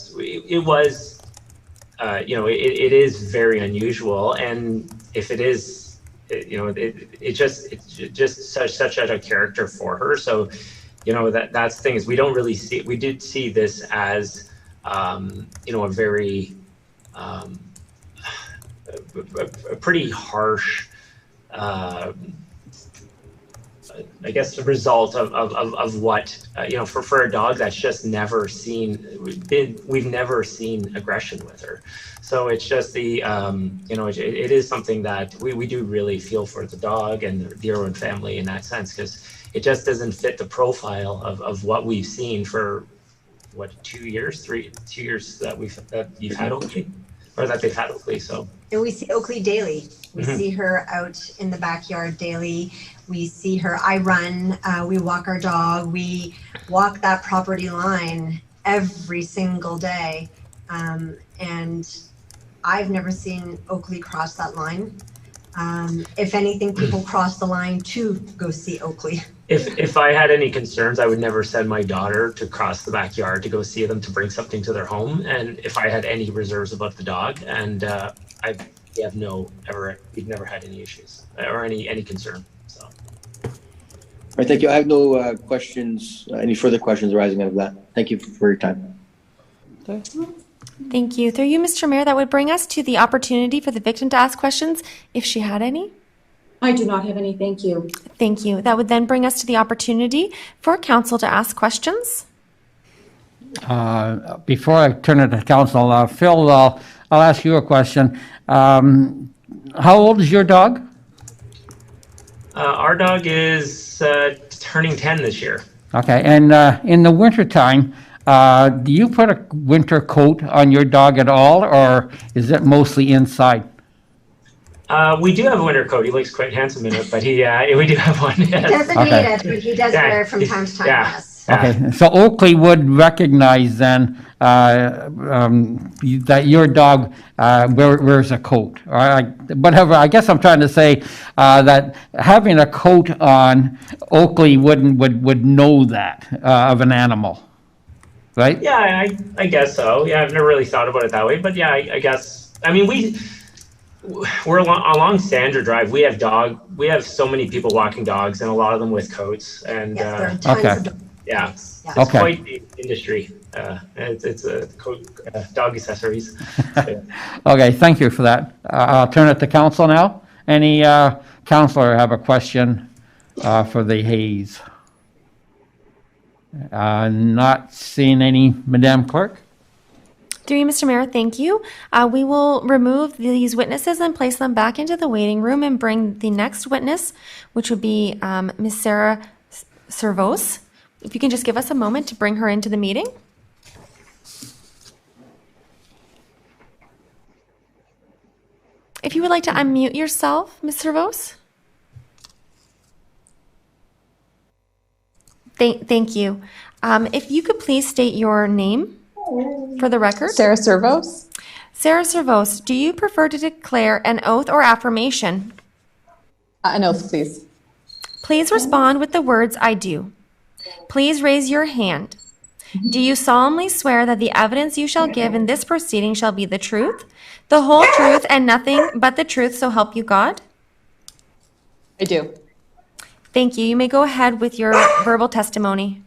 is very unusual. And if it is, it's just such a character for her. So, that's the thing is we don't really see, we did see this as, a very, a pretty harsh, I guess the result of what for a dog that's just never seen, we've never seen aggression with her. So it's just the it is something that we do really feel for the dog and the Irwin family in that sense, because it just doesn't fit the profile of what we've seen for 2 years, 2 years that you've had Oakley, or that they've had Oakley. So. And we see Oakley daily. We Mhm. see her out in the backyard daily. We see her. I run. We walk our dog. We walk that property line every single day. And I've never seen Oakley cross that line. If anything, people cross the line to go see Oakley. If I had any concerns, I would never send my daughter to cross the backyard to go see them to bring something to their home. And if I had any reserves about the dog, and we've never had any issues or any concern. So. All right, thank you. I have no questions, any further questions arising out of that. Thank you for your time. Thank you. Through you, Mr. Mayor, that would bring us to the opportunity for the victim to ask questions, if she had any. I do not have any, thank you. Thank you. That would then bring us to the opportunity for council to ask questions. Before I turn it to council, Phil, I'll ask you a question. How old is your dog? Our dog is turning 10 this year. Okay, and in the wintertime, do you put a winter coat on your dog at all, or is it mostly inside? We do have a winter coat. He looks quite handsome in it, but we do have one. Yes. He doesn't need it, but he does wear it from time to time. Yes. Okay, so Oakley would recognize then that your dog wears a coat. Or whatever. I guess I'm trying to say that having a coat on, Oakley would know that of an animal, right? Yeah, I guess so. Yeah, I've never really thought about it that way, but yeah, I guess. I mean, we're along Sandra Drive. We have so many people walking dogs, and a lot of them with coats. And it's quite the industry. It's a coat, dog accessories. Okay, thank you for that. I'll turn it to council now. Any councilor have a question for the Hayes? Not seeing any, Madam Clerk. Through you, Mr. Mayor, thank you. We will remove these witnesses and place them back into the waiting room and bring the next witness, which would be Ms. Sarah Servos. If you can just give us a moment to bring her into the meeting. If you would like to unmute yourself, Ms. Servos. Thank you. If you could please state your name for the record. Sarah Servos. Sarah Servos, do you prefer to declare an oath or affirmation? An oath, please. Please respond with the words, I do. Please raise your hand. Do you solemnly swear that the evidence you shall give in this proceeding shall be the truth, the whole truth, and nothing but the truth, so help you God? I do. Thank you. You may go ahead with your verbal testimony.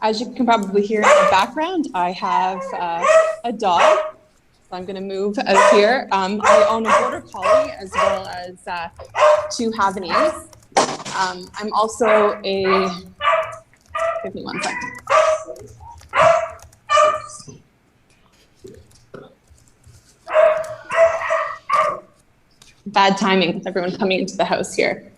As you can probably hear in the background, I have a dog. So I'm going to move out here. I own a border collie as well as 2 Havanese. I'm also a. Give me 1 second. Bad timing with everyone coming into the house here.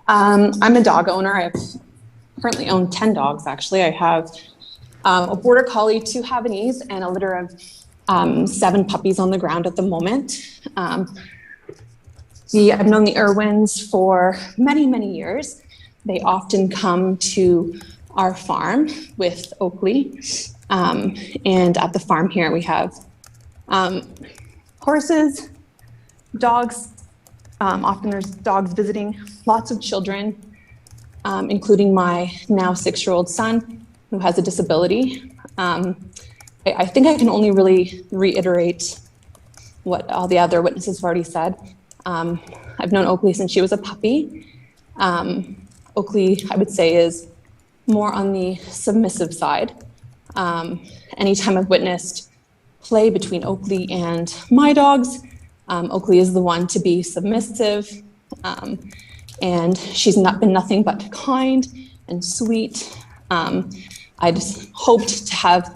I'm a dog owner. I currently own 10 dogs, actually. I have a border collie, 2 Havanese, and a litter of 7 puppies on the ground at the moment. I've known the Irwins for many, many years. They often come to our farm with Oakley. And at the farm here, we have horses, dogs. Often there's dogs visiting, lots of children, including my now 6-year-old son who has a disability. I think I can only really reiterate what all the other witnesses have already said. I've known Oakley since she was a puppy. Oakley, I would say, is more on the submissive side. Anytime I've witnessed play between Oakley and my dogs, Oakley is the one to be submissive, and she's not been nothing but kind and sweet. I just hoped to have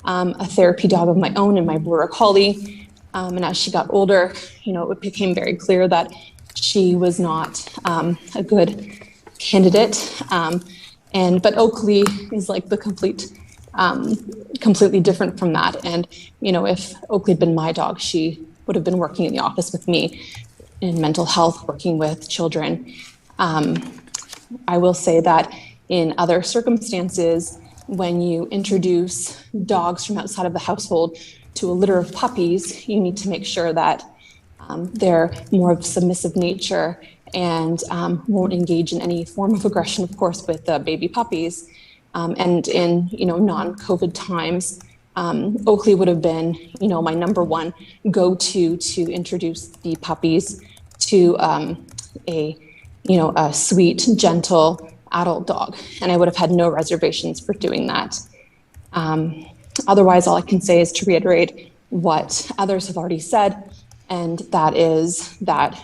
a therapy dog of my own and my border collie. And as she got older, it became very clear that she was not a good candidate. But Oakley is like the completely different from that. And, if Oakley had been my dog, she would have been working in the office with me in mental health, working with children. I will say that in other circumstances, when you introduce dogs from outside of the household to a litter of puppies, you need to make sure that they're more of submissive nature and won't engage in any form of aggression, of course, with baby puppies. And in non-COVID times, Oakley would have been my number one go-to to introduce the puppies to a sweet, gentle adult dog, and I would have had no reservations for doing that. Otherwise, all I can say is to reiterate what others have already said, and that is that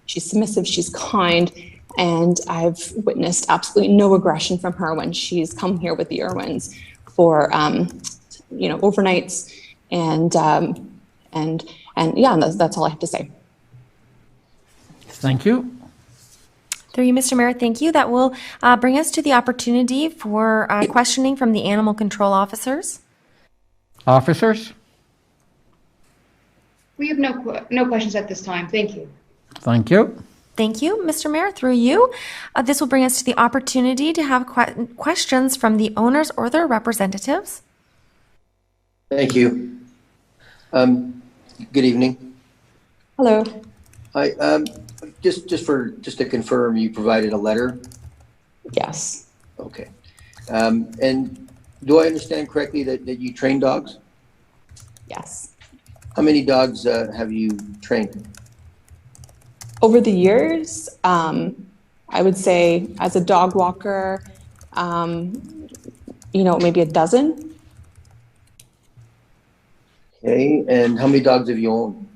she's submissive, she's kind, and I've witnessed absolutely no aggression from her when she's come here with the Irwins for overnights, and yeah, that's all I have to say. Thank you. Through you, Mr. Mayor, thank you. That will bring us to the opportunity for questioning from the animal control officers. Officers? We have no questions at this time. Thank you. Thank you. Thank you, Mr. Mayor. Through you, this will bring us to the opportunity to have questions from the owners or their representatives. Thank you. Good evening. Hello. Hi. Just to confirm, you provided a letter? Yes. Okay. And do I understand correctly that you train dogs? Yes. How many dogs have you trained? Over the years, I would say as a dog walker, maybe a dozen. Okay. And how many dogs have you owned?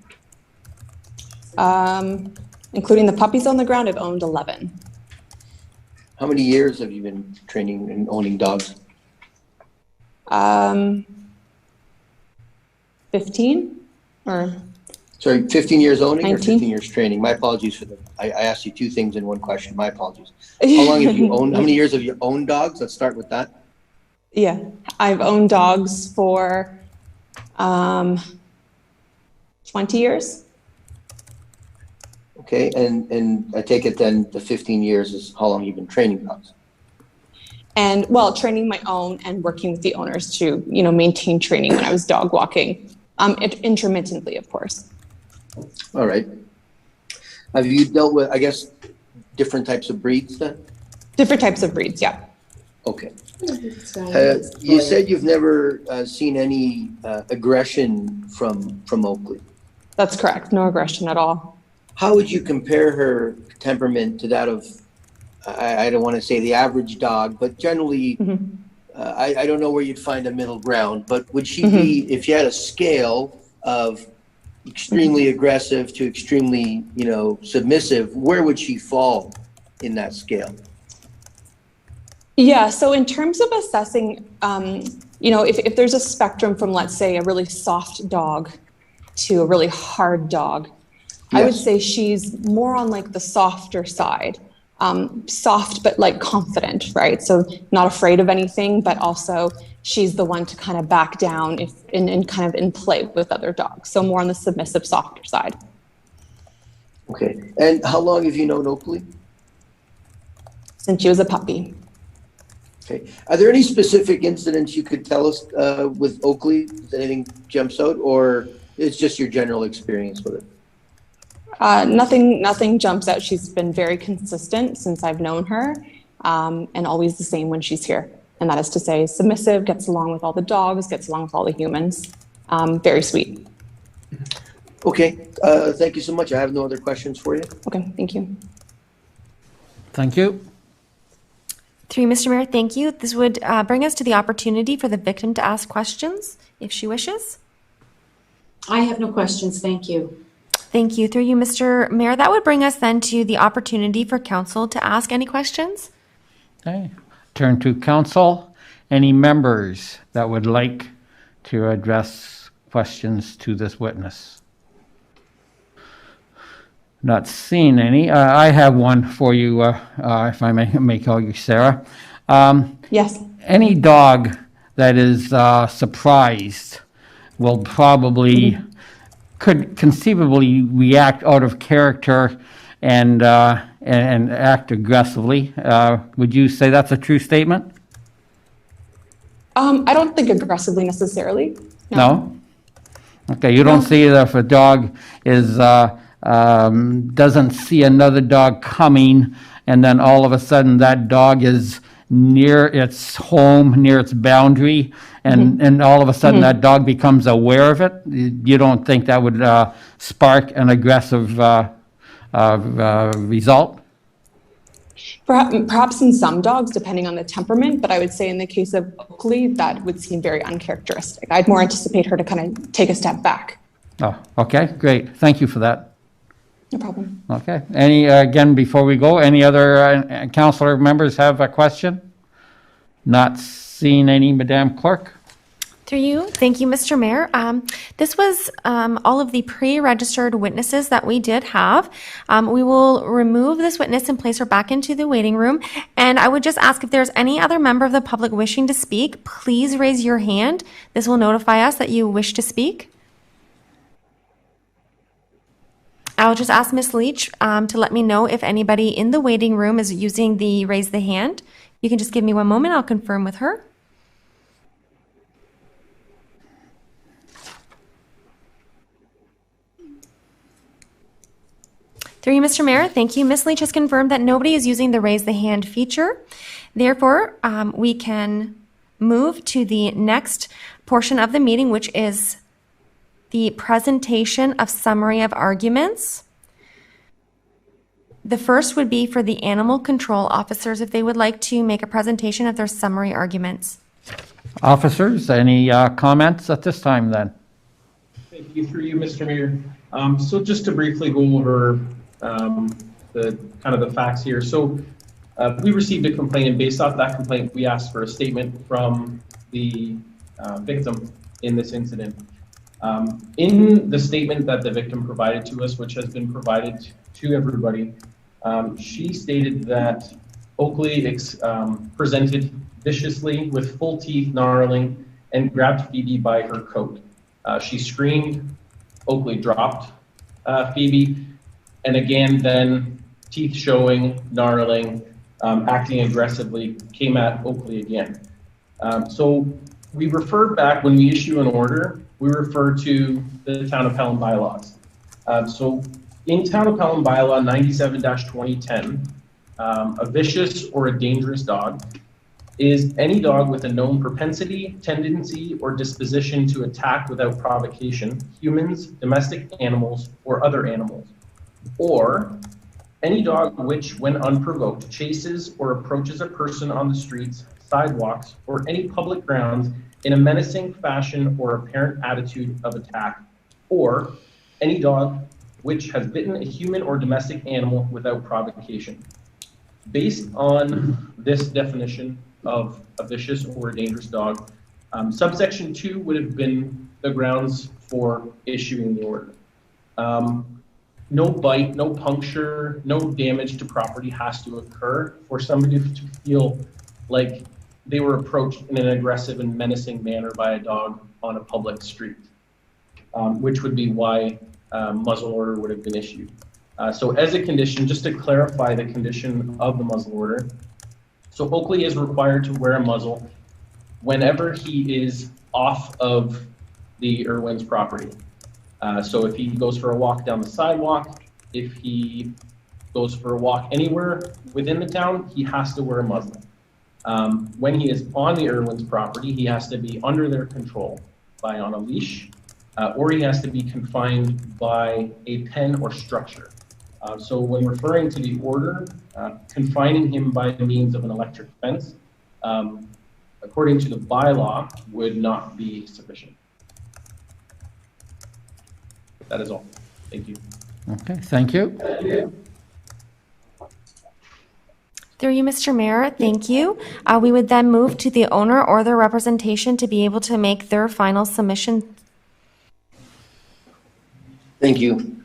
Including the puppies on the ground, I've owned 11. How many years have you been training and owning dogs? 15 or... Sorry, 15 years owning 19? or 15 years training? My apologies for I asked you two things in one question. My apologies. How long have you owned, how many years have you owned dogs? Let's start with that. Yeah, I've owned dogs for 20 years. Okay, and I take it then the 15 years is how long you've been training dogs? And training my own and working with the owners to, maintain training when I was dog walking, intermittently, of course. All right. Have you dealt with, I guess, different types of breeds then? Different types of breeds, yeah. Okay. You said you've never seen any aggression from Oakley. That's correct. No aggression at all. How would you compare her temperament to that of, I don't want to say the average dog, but generally, I don't know where you'd find a middle ground, but would she be, if you had a scale of extremely aggressive to extremely, submissive, where would she fall in that scale? Yeah, so in terms of assessing, if there's a spectrum from, let's say, a really soft dog to a really hard dog, I would say she's more on like the softer side, soft but like confident, right? So not afraid of anything, but also she's the one to kind of back down if in kind of in play with other dogs. So more on the submissive, softer side. Okay. And how long have you known Oakley? Since she was a puppy. Okay. Are there any specific incidents you could tell us with Oakley? If anything jumps out, or it's just your general experience with it? Nothing jumps out. She's been very consistent since I've known her, and always the same when she's here. And that is to say, submissive, gets along with all the dogs, gets along with all the humans. Very sweet. Okay. Thank you so much. I have no other questions for you. Okay. Thank you. Thank you. Through you, Mr. Mayor, thank you. This would bring us to the opportunity for the victim to ask questions, if she wishes. I have no questions. Thank you. Thank you. Through you, Mr. Mayor, that would bring us then to the opportunity for council to ask any questions. Okay. Turn to council. Any members that would like to address questions to this witness? Not seeing any. I have one for you, if I may call you Sarah. Yes. Any dog that is surprised will probably, could conceivably react out of character and act aggressively. Would you say that's a true statement? I don't think aggressively necessarily. No? Okay, you don't see that if a dog is doesn't see another dog coming, and then all of a sudden that dog is near its home, near its boundary, and all of a sudden that dog becomes aware of it. You don't think that would spark an aggressive result? Perhaps in some dogs, depending on the temperament, but I would say in the case of Oakley, that would seem very uncharacteristic. I'd more anticipate her to kind of take a step back. Oh, okay, great. Thank you for that. No problem. Okay. Any, again, before we go, any other councillor members have a question? Not seeing any, Madam Clerk? Through you. Thank you, Mr. Mayor. This was all of the pre-registered witnesses that we did have. We will remove this witness and place her back into the waiting room. And I would just ask if there's any other member of the public wishing to speak, please raise your hand. This will notify us that you wish to speak. I'll just ask Ms. Leach to let me know if anybody in the waiting room is using the raise the hand. You can just give me one moment. I'll confirm with her. Through you, Mr. Mayor, thank you. Ms. Leach has confirmed that nobody is using the raise the hand feature. Therefore, we can move to the next portion of the meeting, which is the presentation of summary of arguments. The first would be for the animal control officers, if they would like to make a presentation of their summary arguments. Officers, any comments at this time then? Thank you. Through you, Mr. Mayor. So just to briefly go over the kind of the facts here. So we received a complaint, and based off that complaint, we asked for a statement from the victim in this incident. In the statement that the victim provided to us, which has been provided to everybody, she stated that Oakley presented viciously with full teeth, gnarling, and grabbed Phoebe by her coat. She screamed, Oakley dropped Phoebe, and again then teeth showing, gnarling, acting aggressively, came at Oakley again. So we refer back, when we issue an order, we refer to the Town of Pelham bylaws. So in Town of Pelham bylaw 97-2010, a vicious or a dangerous dog is any dog with a known propensity, tendency, or disposition to attack without provocation humans, domestic animals, or other animals, or any dog which, when unprovoked, chases or approaches a person on the streets, sidewalks, or any public grounds in a menacing fashion or apparent attitude of attack, or any dog which has bitten a human or domestic animal without provocation. Based on this definition of a vicious or a dangerous dog, subsection 2 would have been the grounds for issuing the order. No bite, no puncture, no damage to property has to occur for somebody to feel like they were approached in an aggressive and menacing manner by a dog on a public street, which would be why muzzle order would have been issued. So as a condition, just to clarify the condition of the muzzle order, so Oakley is required to wear a muzzle whenever he is off of the Irwin's property. So if he goes for a walk down the sidewalk, if he goes for a walk anywhere within the town, he has to wear a muzzle. When he is on the Irwin's property, he has to be under their control by on a leash, or he has to be confined by a pen or structure. So when referring to the order, confining him by means of an electric fence, according to the bylaw, would not be sufficient. That is all. Thank you. Okay, thank you. Through you, Mr. Mayor, thank you. We would then move to the owner or their representation to be able to make their final submission. Thank you.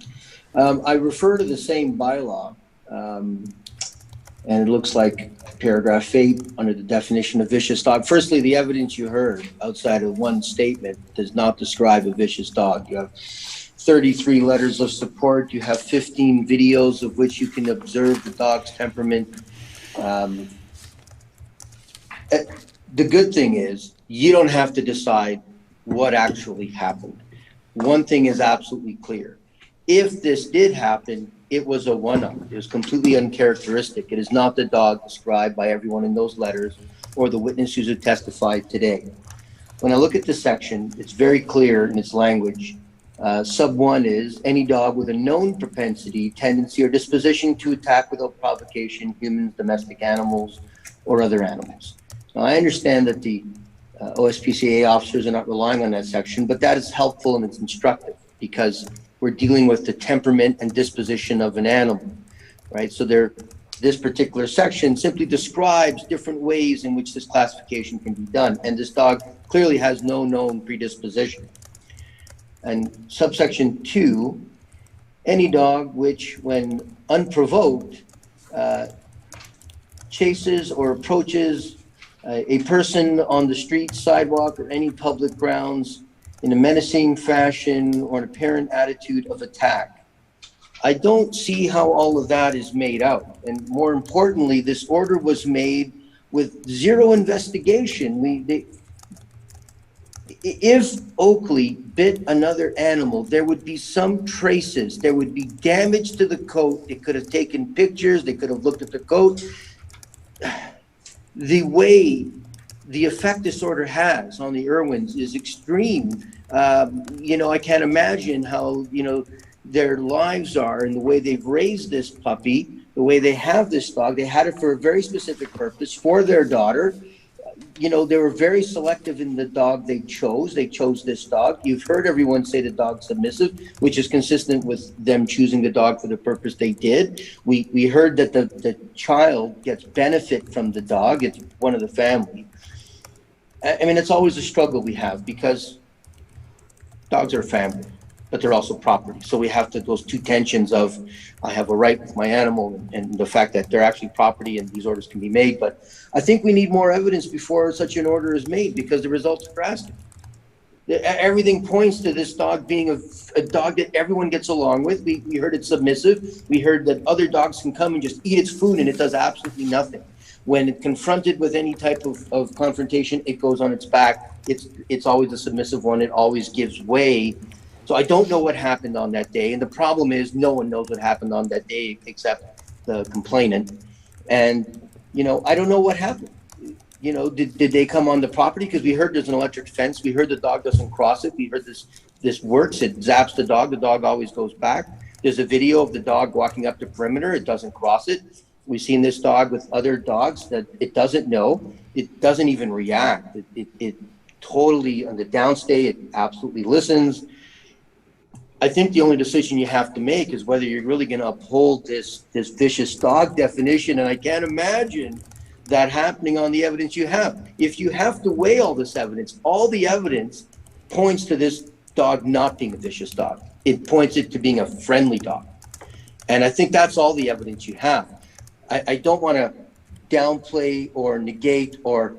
I refer to the same bylaw, and it looks like paragraph 8 under the definition of vicious dog. Firstly, the evidence you heard outside of one statement does not describe a vicious dog. You have 33 letters of support. You have 15 videos of which you can observe the dog's temperament. The good thing is you don't have to decide what actually happened. One thing is absolutely clear. If this did happen, it was a one-up. It was completely uncharacteristic. It is not the dog described by everyone in those letters or the witnesses who testified today. When I look at this section, it's very clear in its language. Sub 1 is any dog with a known propensity, tendency, or disposition to attack without provocation humans, domestic animals, or other animals. Now, I understand that the OSPCA officers are not relying on that section, but that is helpful and it's instructive because we're dealing with the temperament and disposition of an animal, right? So this particular section simply describes different ways in which this classification can be done. And this dog clearly has no known predisposition. And subsection 2, any dog which, when unprovoked, chases or approaches a person on the street, sidewalk, or any public grounds in a menacing fashion or an apparent attitude of attack. I don't see how all of that is made out. And more importantly, this order was made with zero investigation. If Oakley bit another animal, there would be some traces. There would be damage to the coat. They could have taken pictures. They could have looked at the coat. The way the effect this order has on the Irwins is extreme. I can't imagine how, their lives are and the way they've raised this puppy, the way they have this dog. They had it for a very specific purpose for their daughter. They were very selective in the dog they chose. They chose this dog. You've heard everyone say the dog's submissive, which is consistent with them choosing the dog for the purpose they did. We heard that the child gets benefit from the dog. It's one of the family. I mean, it's always a struggle we have because dogs are family, but they're also property. So we have those two tensions of I have a right with my animal and the fact that they're actually property and these orders can be made. But I think we need more evidence before such an order is made because the results are drastic. Everything points to this dog being a dog that everyone gets along with. We heard it's submissive. We heard that other dogs can come and just eat its food and it does absolutely nothing. When it confronted with any type of confrontation, it goes on its back. It's always a submissive one. It always gives way. So I don't know what happened on that day. And the problem is no one knows what happened on that day except the complainant. And, I don't know what happened. Did they come on the property? Because we heard there's an electric fence. We heard the dog doesn't cross it. We heard this works. It zaps the dog. The dog always goes back. There's a video of the dog walking up the perimeter. It doesn't cross it. We've seen this dog with other dogs that it doesn't know. It doesn't even react. It totally, on the downstay, it absolutely listens. I think the only decision you have to make is whether you're really going to uphold this vicious dog definition. And I can't imagine that happening on the evidence you have. If you have to weigh all this evidence, all the evidence points to this dog not being a vicious dog. It points it to being a friendly dog. And I think that's all the evidence you have. I don't want to downplay or negate or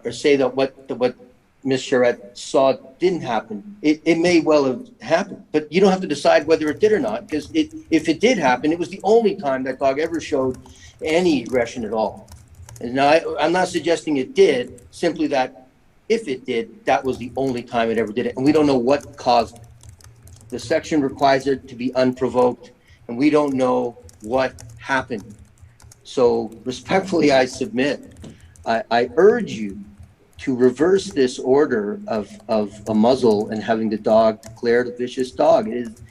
say that what Ms. Charette saw didn't happen. It may well have happened, but you don't have to decide whether it did or not, because if it did happen, it was the only time that dog ever showed any aggression at all. And now I'm not suggesting it did, simply that if it did, that was the only time it ever did it, and we don't know what caused it. The section requires it to be unprovoked, and we don't know what happened. So respectfully, I submit, I urge you to reverse this order of a muzzle and having the dog declared a vicious dog. It is,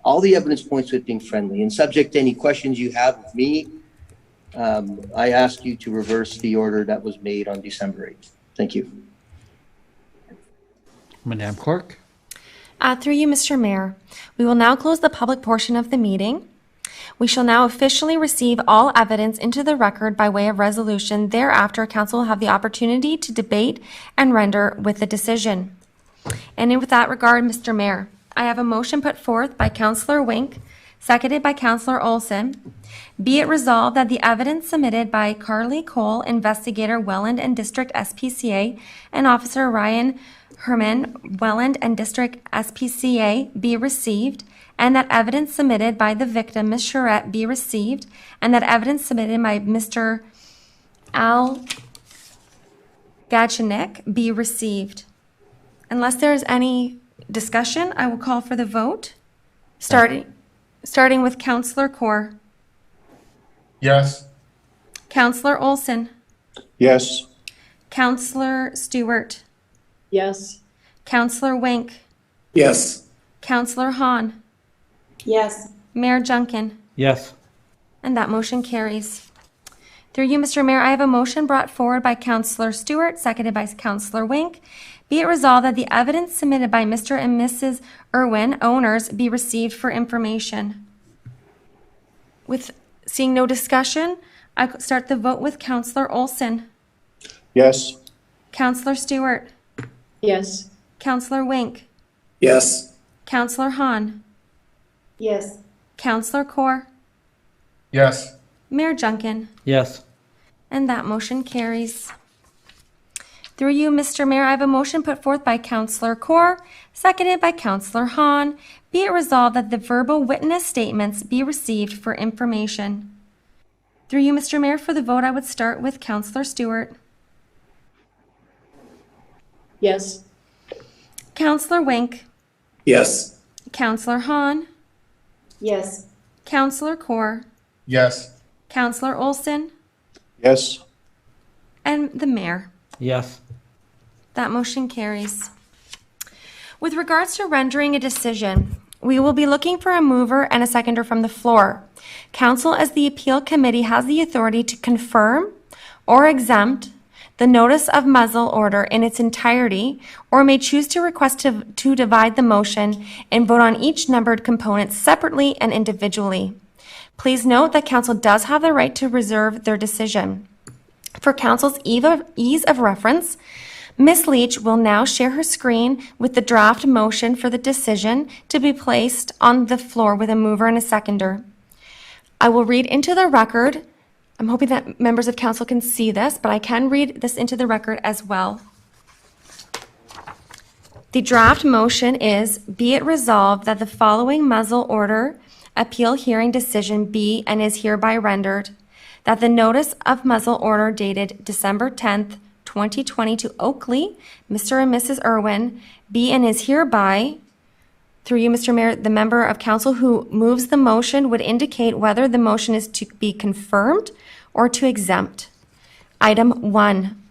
all the evidence points to it being friendly. And subject to any questions you have of me, I ask you to reverse the order that was made on December 8th. Thank you. Madam Clerk. Through you, Mr. Mayor, we will now close the public portion of the meeting. We shall now officially receive all evidence into the record by way of resolution. Thereafter, Council will have the opportunity to debate and render with the decision. And with that regard, Mr. Mayor, I have a motion put forth by Councillor Wink, seconded by Councillor Olson. Be it resolved that the evidence submitted by Carly Cole, Investigator, Welland and District SPCA, and Officer Ryan Herman, Welland and District SPCA, be received, and that evidence submitted by the victim, Ms. Charette, be received, and that evidence submitted by Mr. Al Gachinek be received. Unless there is any discussion, I will call for the vote, starting with Councillor Kaur. Yes. Councillor Olson. Yes. Councillor Stewart. Yes. Councillor Wink. Yes. Councillor Hahn. Yes. Mayor Junkin. Yes. And that motion carries. Through you, Mr. Mayor, I have a motion brought forward by Councillor Stewart, seconded by Councillor Wink. Be it resolved that the evidence submitted by Mr. and Mrs. Irwin, owners, be received for information. With seeing no discussion, I start the vote with Councillor Olson. Yes. Councillor Stewart. Yes. Councillor Wink. Yes. Councillor Hahn. Yes. Councillor Kaur. Yes. Mayor Junkin. Yes. And that motion carries. Through you, Mr. Mayor, I have a motion put forth by Councillor Kaur, seconded by Councillor Hahn. Be it resolved that the verbal witness statements be received for information. Through you, Mr. Mayor, for the vote, I would start with Councillor Stewart. Yes. Councillor Wink. Yes. Councillor Hahn. Yes. Councillor Kaur. Yes. Councillor Olson. Yes. And the Mayor. Yes. That motion carries. With regards to rendering a decision, we will be looking for a mover and a seconder from the floor. Council, as the appeal committee, has the authority to confirm or exempt the notice of muzzle order in its entirety, or may choose to request to divide the motion and vote on each numbered component separately and individually. Please note that council does have the right to reserve their decision. For council's ease of reference, Ms. Leach will now share her screen with the draft motion for the decision to be placed on the floor with a mover and a seconder. I will read into the record. I'm hoping that members of council can see this, but I can read this into the record as well. The draft motion is, be it resolved that the following muzzle order appeal hearing decision be and is hereby rendered, that the notice of muzzle order dated December 10th, 2020 to Oakley, Mr. and Mrs. Irwin, be and is hereby, through you, Mr. Mayor, the member of council who moves the motion would indicate whether the motion is to be confirmed or to exempt. Item 1.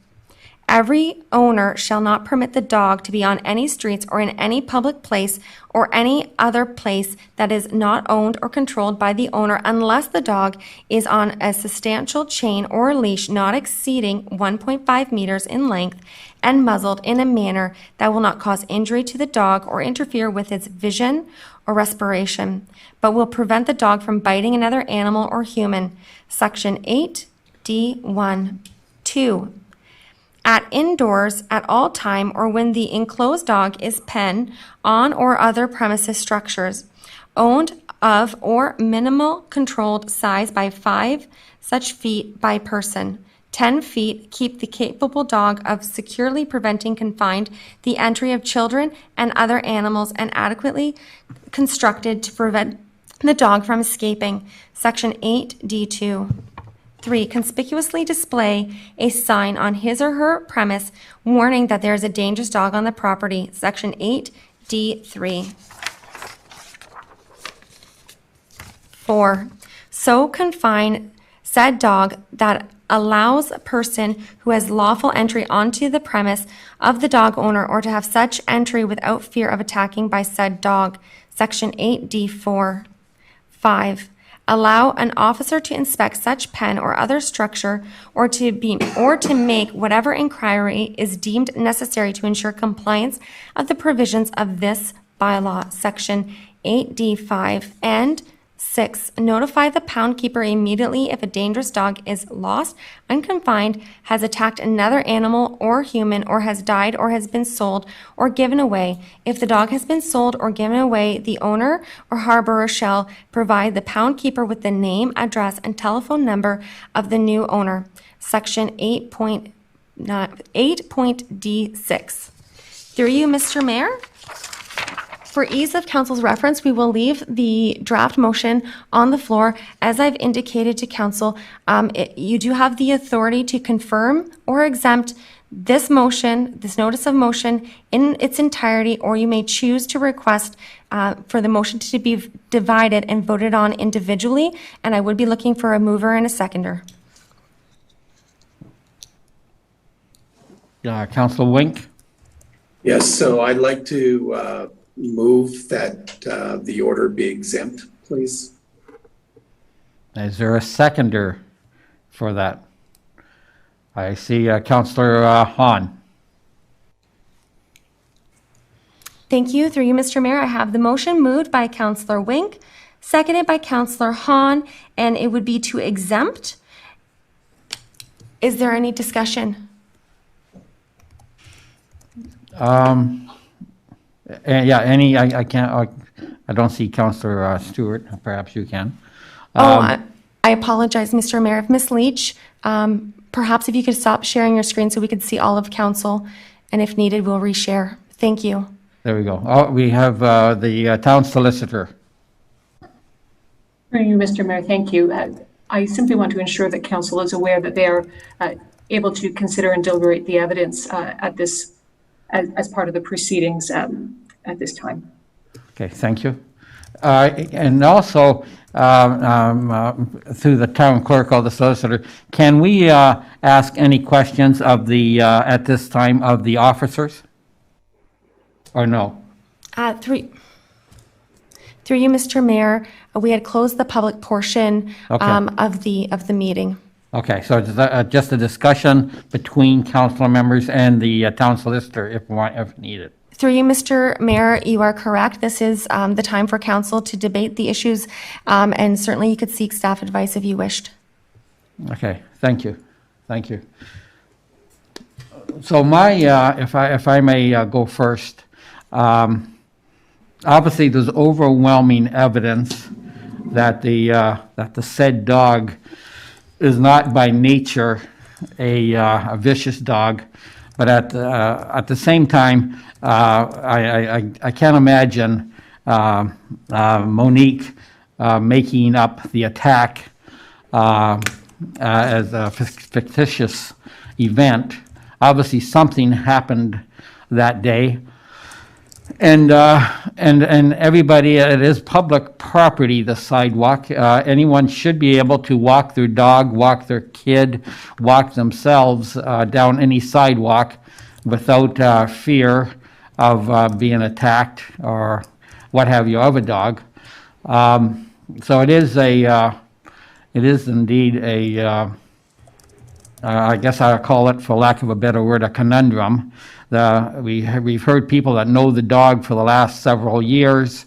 Every owner shall not permit the dog to be on any streets or in any public place or any other place that is not owned or controlled by the owner unless the dog is on a substantial chain or leash not exceeding 1.5 meters in length and muzzled in a manner that will not cause injury to the dog or interfere with its vision or respiration, but will prevent the dog from biting another animal or human. Section 8D1. 2. At indoors at all time or when the enclosed dog is penned on or other premises structures owned of or minimal controlled size by 5 such feet by person. 10 feet, keep the capable dog of securely preventing confined the entry of children and other animals and adequately constructed to prevent the dog from escaping. Section 8D2. 3. Conspicuously display a sign on his or her premise warning that there is a dangerous dog on the property. Section 8D3. 4. So confine said dog that allows a person who has lawful entry onto the premise of the dog owner or to have such entry without fear of attacking by said dog. Section 8D4. 5. Allow an officer to inspect such pen or other structure or to make whatever inquiry is deemed necessary to ensure compliance of the provisions of this bylaw. Section 8D5 and 6, notify the pound keeper immediately if a dangerous dog is lost, unconfined, has attacked another animal or human, or has died or has been sold or given away. If the dog has been sold or given away, the owner or harborer shall provide the pound keeper with the name, address, and telephone number of the new owner. Section 8.D6. Through you, Mr. Mayor. For ease of council's reference, we will leave the draft motion on the floor. As I've indicated to council, you do have the authority to confirm or exempt this motion, this notice of motion in its entirety, or you may choose to request for the motion to be divided and voted on individually. And I would be looking for a mover and a seconder. Councilor Wink? Yes, so I'd like to move that the order be exempt, please. Is there a seconder for that? I see Councillor Hahn. Thank you. Through you, Mr. Mayor, I have the motion moved by Councillor Wink, seconded by Councillor Hahn, and it would be to exempt. Is there any discussion? Yeah, I can't, I don't see Councillor Stewart. Perhaps you can. I apologize, Mr. Mayor. If Ms. Leach, perhaps if you could stop sharing your screen so we could see all of council, and if needed, we'll reshare. Thank you. There we go. Oh, we have the town solicitor. Through you, Mr. Mayor, thank you. I simply want to ensure that council is aware that they are able to consider and deliberate the evidence at this as part of the proceedings at this time. Okay, thank you. And also, through the town clerk or the solicitor, can we ask any questions of the, at this time, of the officers? Or no? Through you, Mr. Mayor, we had closed the public portion of the meeting. Okay, so it's just a discussion between council members and the town solicitor if needed. Through you, Mr. Mayor, you are correct. This is the time for council to debate the issues, and certainly you could seek staff advice if you wished. Okay, thank you. Thank you. So my, if I may go first, obviously there's overwhelming evidence that the said dog is not by nature a vicious dog, but at the same time, I can't imagine Monique making up the attack as a fictitious event. Obviously, something happened that day. And everybody, it is public property, the sidewalk. Anyone should be able to walk their dog, walk their kid, walk themselves down any sidewalk without fear of being attacked or what have you of a dog. So it is indeed a, I guess I'll call it, for lack of a better word, a conundrum. We've heard people that know the dog for the last several years,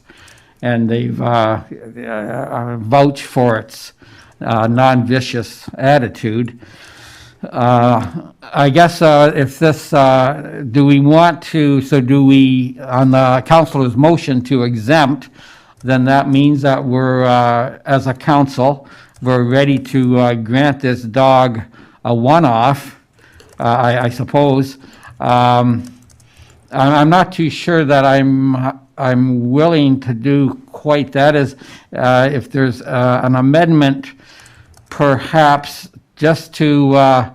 and they've vouched for its non-vicious attitude. I guess if this, do we want to, so do we, on the councilor's motion to exempt, then that means that we're, as a council, we're ready to grant this dog a one-off, I suppose. I'm not too sure that I'm willing to do quite that. As if there's an amendment, perhaps just to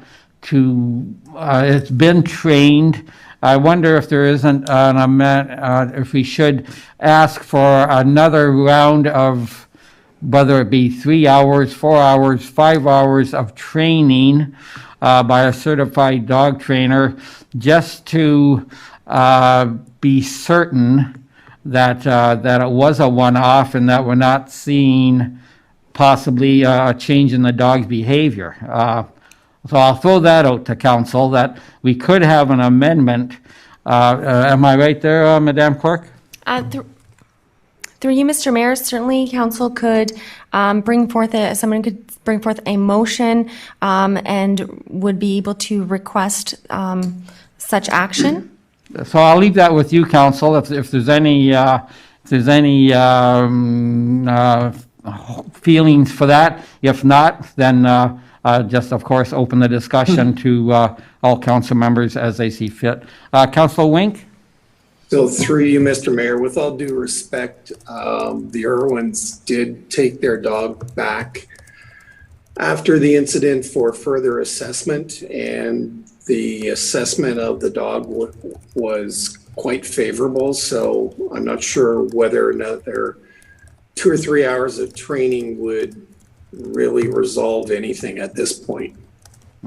it's been trained. I wonder if there isn't an amendment, if we should ask for another round of, whether it be 3 hours, 4 hours, 5 hours of training by a certified dog trainer, just to be certain that it was a one-off and that we're not seeing possibly a change in the dog's behavior. So I'll throw that out to council, that we could have an amendment. Am I right there, Madam Clerk? Through you, Mr. Mayor, certainly council could someone could bring forth a motion and would be able to request such action. So I'll leave that with you, council. If there's any feelings for that. If not, then just of course open the discussion to all council members as they see fit. Councilor Wink. So through you, Mr. Mayor, with all due respect, the Irwins did take their dog back after the incident for further assessment, and the assessment of the dog was quite favorable. So I'm not sure whether another 2 or 3 hours of training would really resolve anything at this point.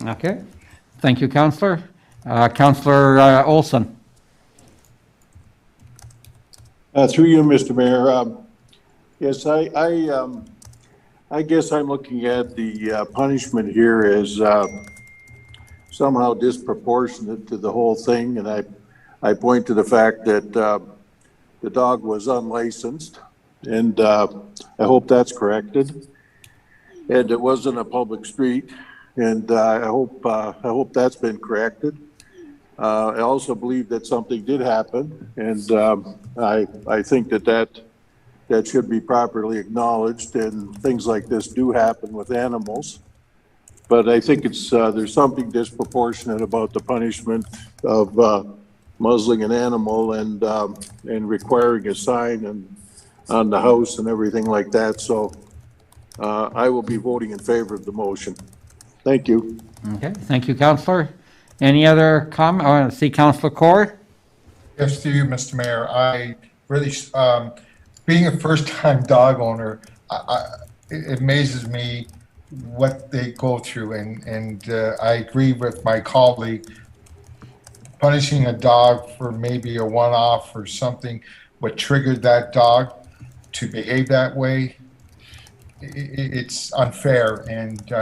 Okay. Thank you, Councillor. Councillor Olson. Through you, Mr. Mayor. Yes, I guess I'm looking at the punishment here as somehow disproportionate to the whole thing, and I point to the fact that the dog was unlicensed, and I hope that's corrected, and it wasn't a public street, and I hope that's been corrected. I also believe that something did happen, and I think that should be properly acknowledged, and things like this do happen with animals. But I think there's something disproportionate about the punishment of muzzling an animal and requiring a sign on the house and everything like that. So I will be voting in favor of the motion. Thank you. Okay, thank you, Councillor. Any other comment? I want to see Councillor Cord. Yes, to you, Mr. Mayor. I really, being a first-time dog owner, it amazes me what they go through, and I agree with my colleague. Punishing a dog for maybe a one-off or something, what triggered that dog to behave that way, it's unfair. And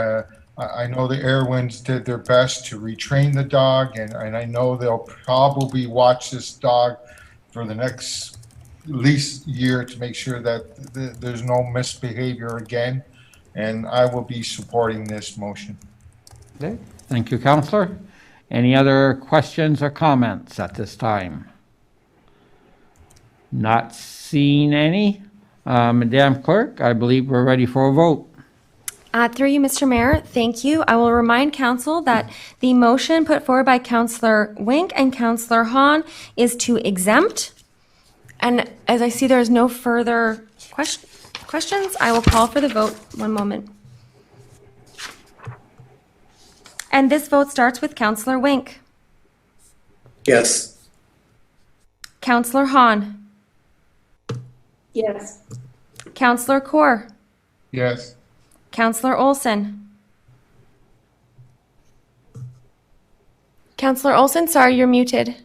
I know the Irwins did their best to retrain the dog, and I know they'll probably watch this dog for the next at least year to make sure that there's no misbehavior again. And I will be supporting this motion. Okay, thank you, Councillor. Any other questions or comments at this time? Not seeing any. Madam Clerk, I believe we're ready for a vote. Through you, Mr. Mayor, thank you. I will remind council that the motion put forward by Councillor Wink and Councillor Hahn is to exempt. And as I see there is no further questions, I will call for the vote. One moment. And this vote starts with Councillor Wink. Yes. Councillor Hahn. Yes. Councillor Kaur. Yes. Councillor Olson. Councillor Olson, sorry, you're muted.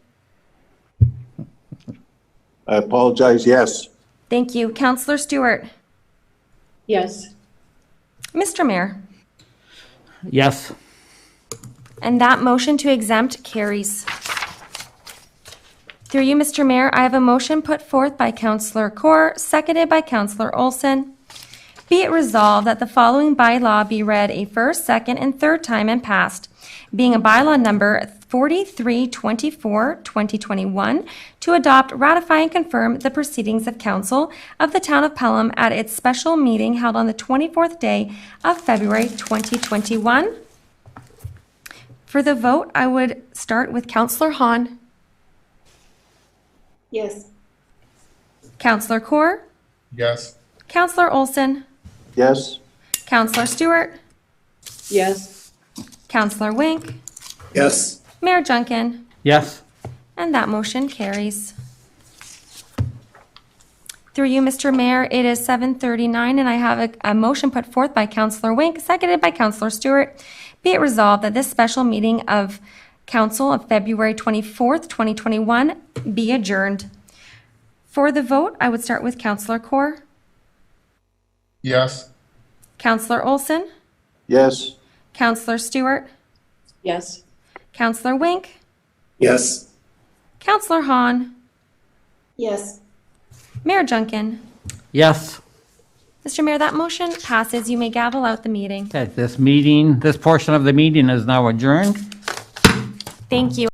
I apologize. Yes. Thank you. Councillor Stewart. Yes. Mr. Mayor. Yes. And that motion to exempt carries. Through you, Mr. Mayor, I have a motion put forth by Councillor Kaur, seconded by Councillor Olson. Be it resolved that the following bylaw be read a first, second, and third time and passed, being a bylaw number 4324-2021, to adopt, ratify, and confirm the proceedings of council of the town of Pelham at its special meeting held on the 24th day of February 2021. For the vote, I would start with Councillor Hahn. Yes. Councillor Kaur. Yes. Councillor Olson. Yes. Councillor Stewart. Yes. Councillor Wink. Yes. Mayor Junkin. Yes. And that motion carries. Through you, Mr. Mayor, it is 7:39, and I have a motion put forth by Councillor Wink, seconded by Councillor Stewart. Be it resolved that this special meeting of Council of February 24th, 2021 be adjourned. For the vote, I would start with Councillor Kaur. Yes. Councillor Olson. Yes. Councillor Stewart. Yes. Councillor Wink. Yes. Councillor Hahn. Yes. Mayor Junkin. Yes. Mr. Mayor, that motion passes. You may gavel out the meeting. Okay, this portion of the meeting is now adjourned. Thank you.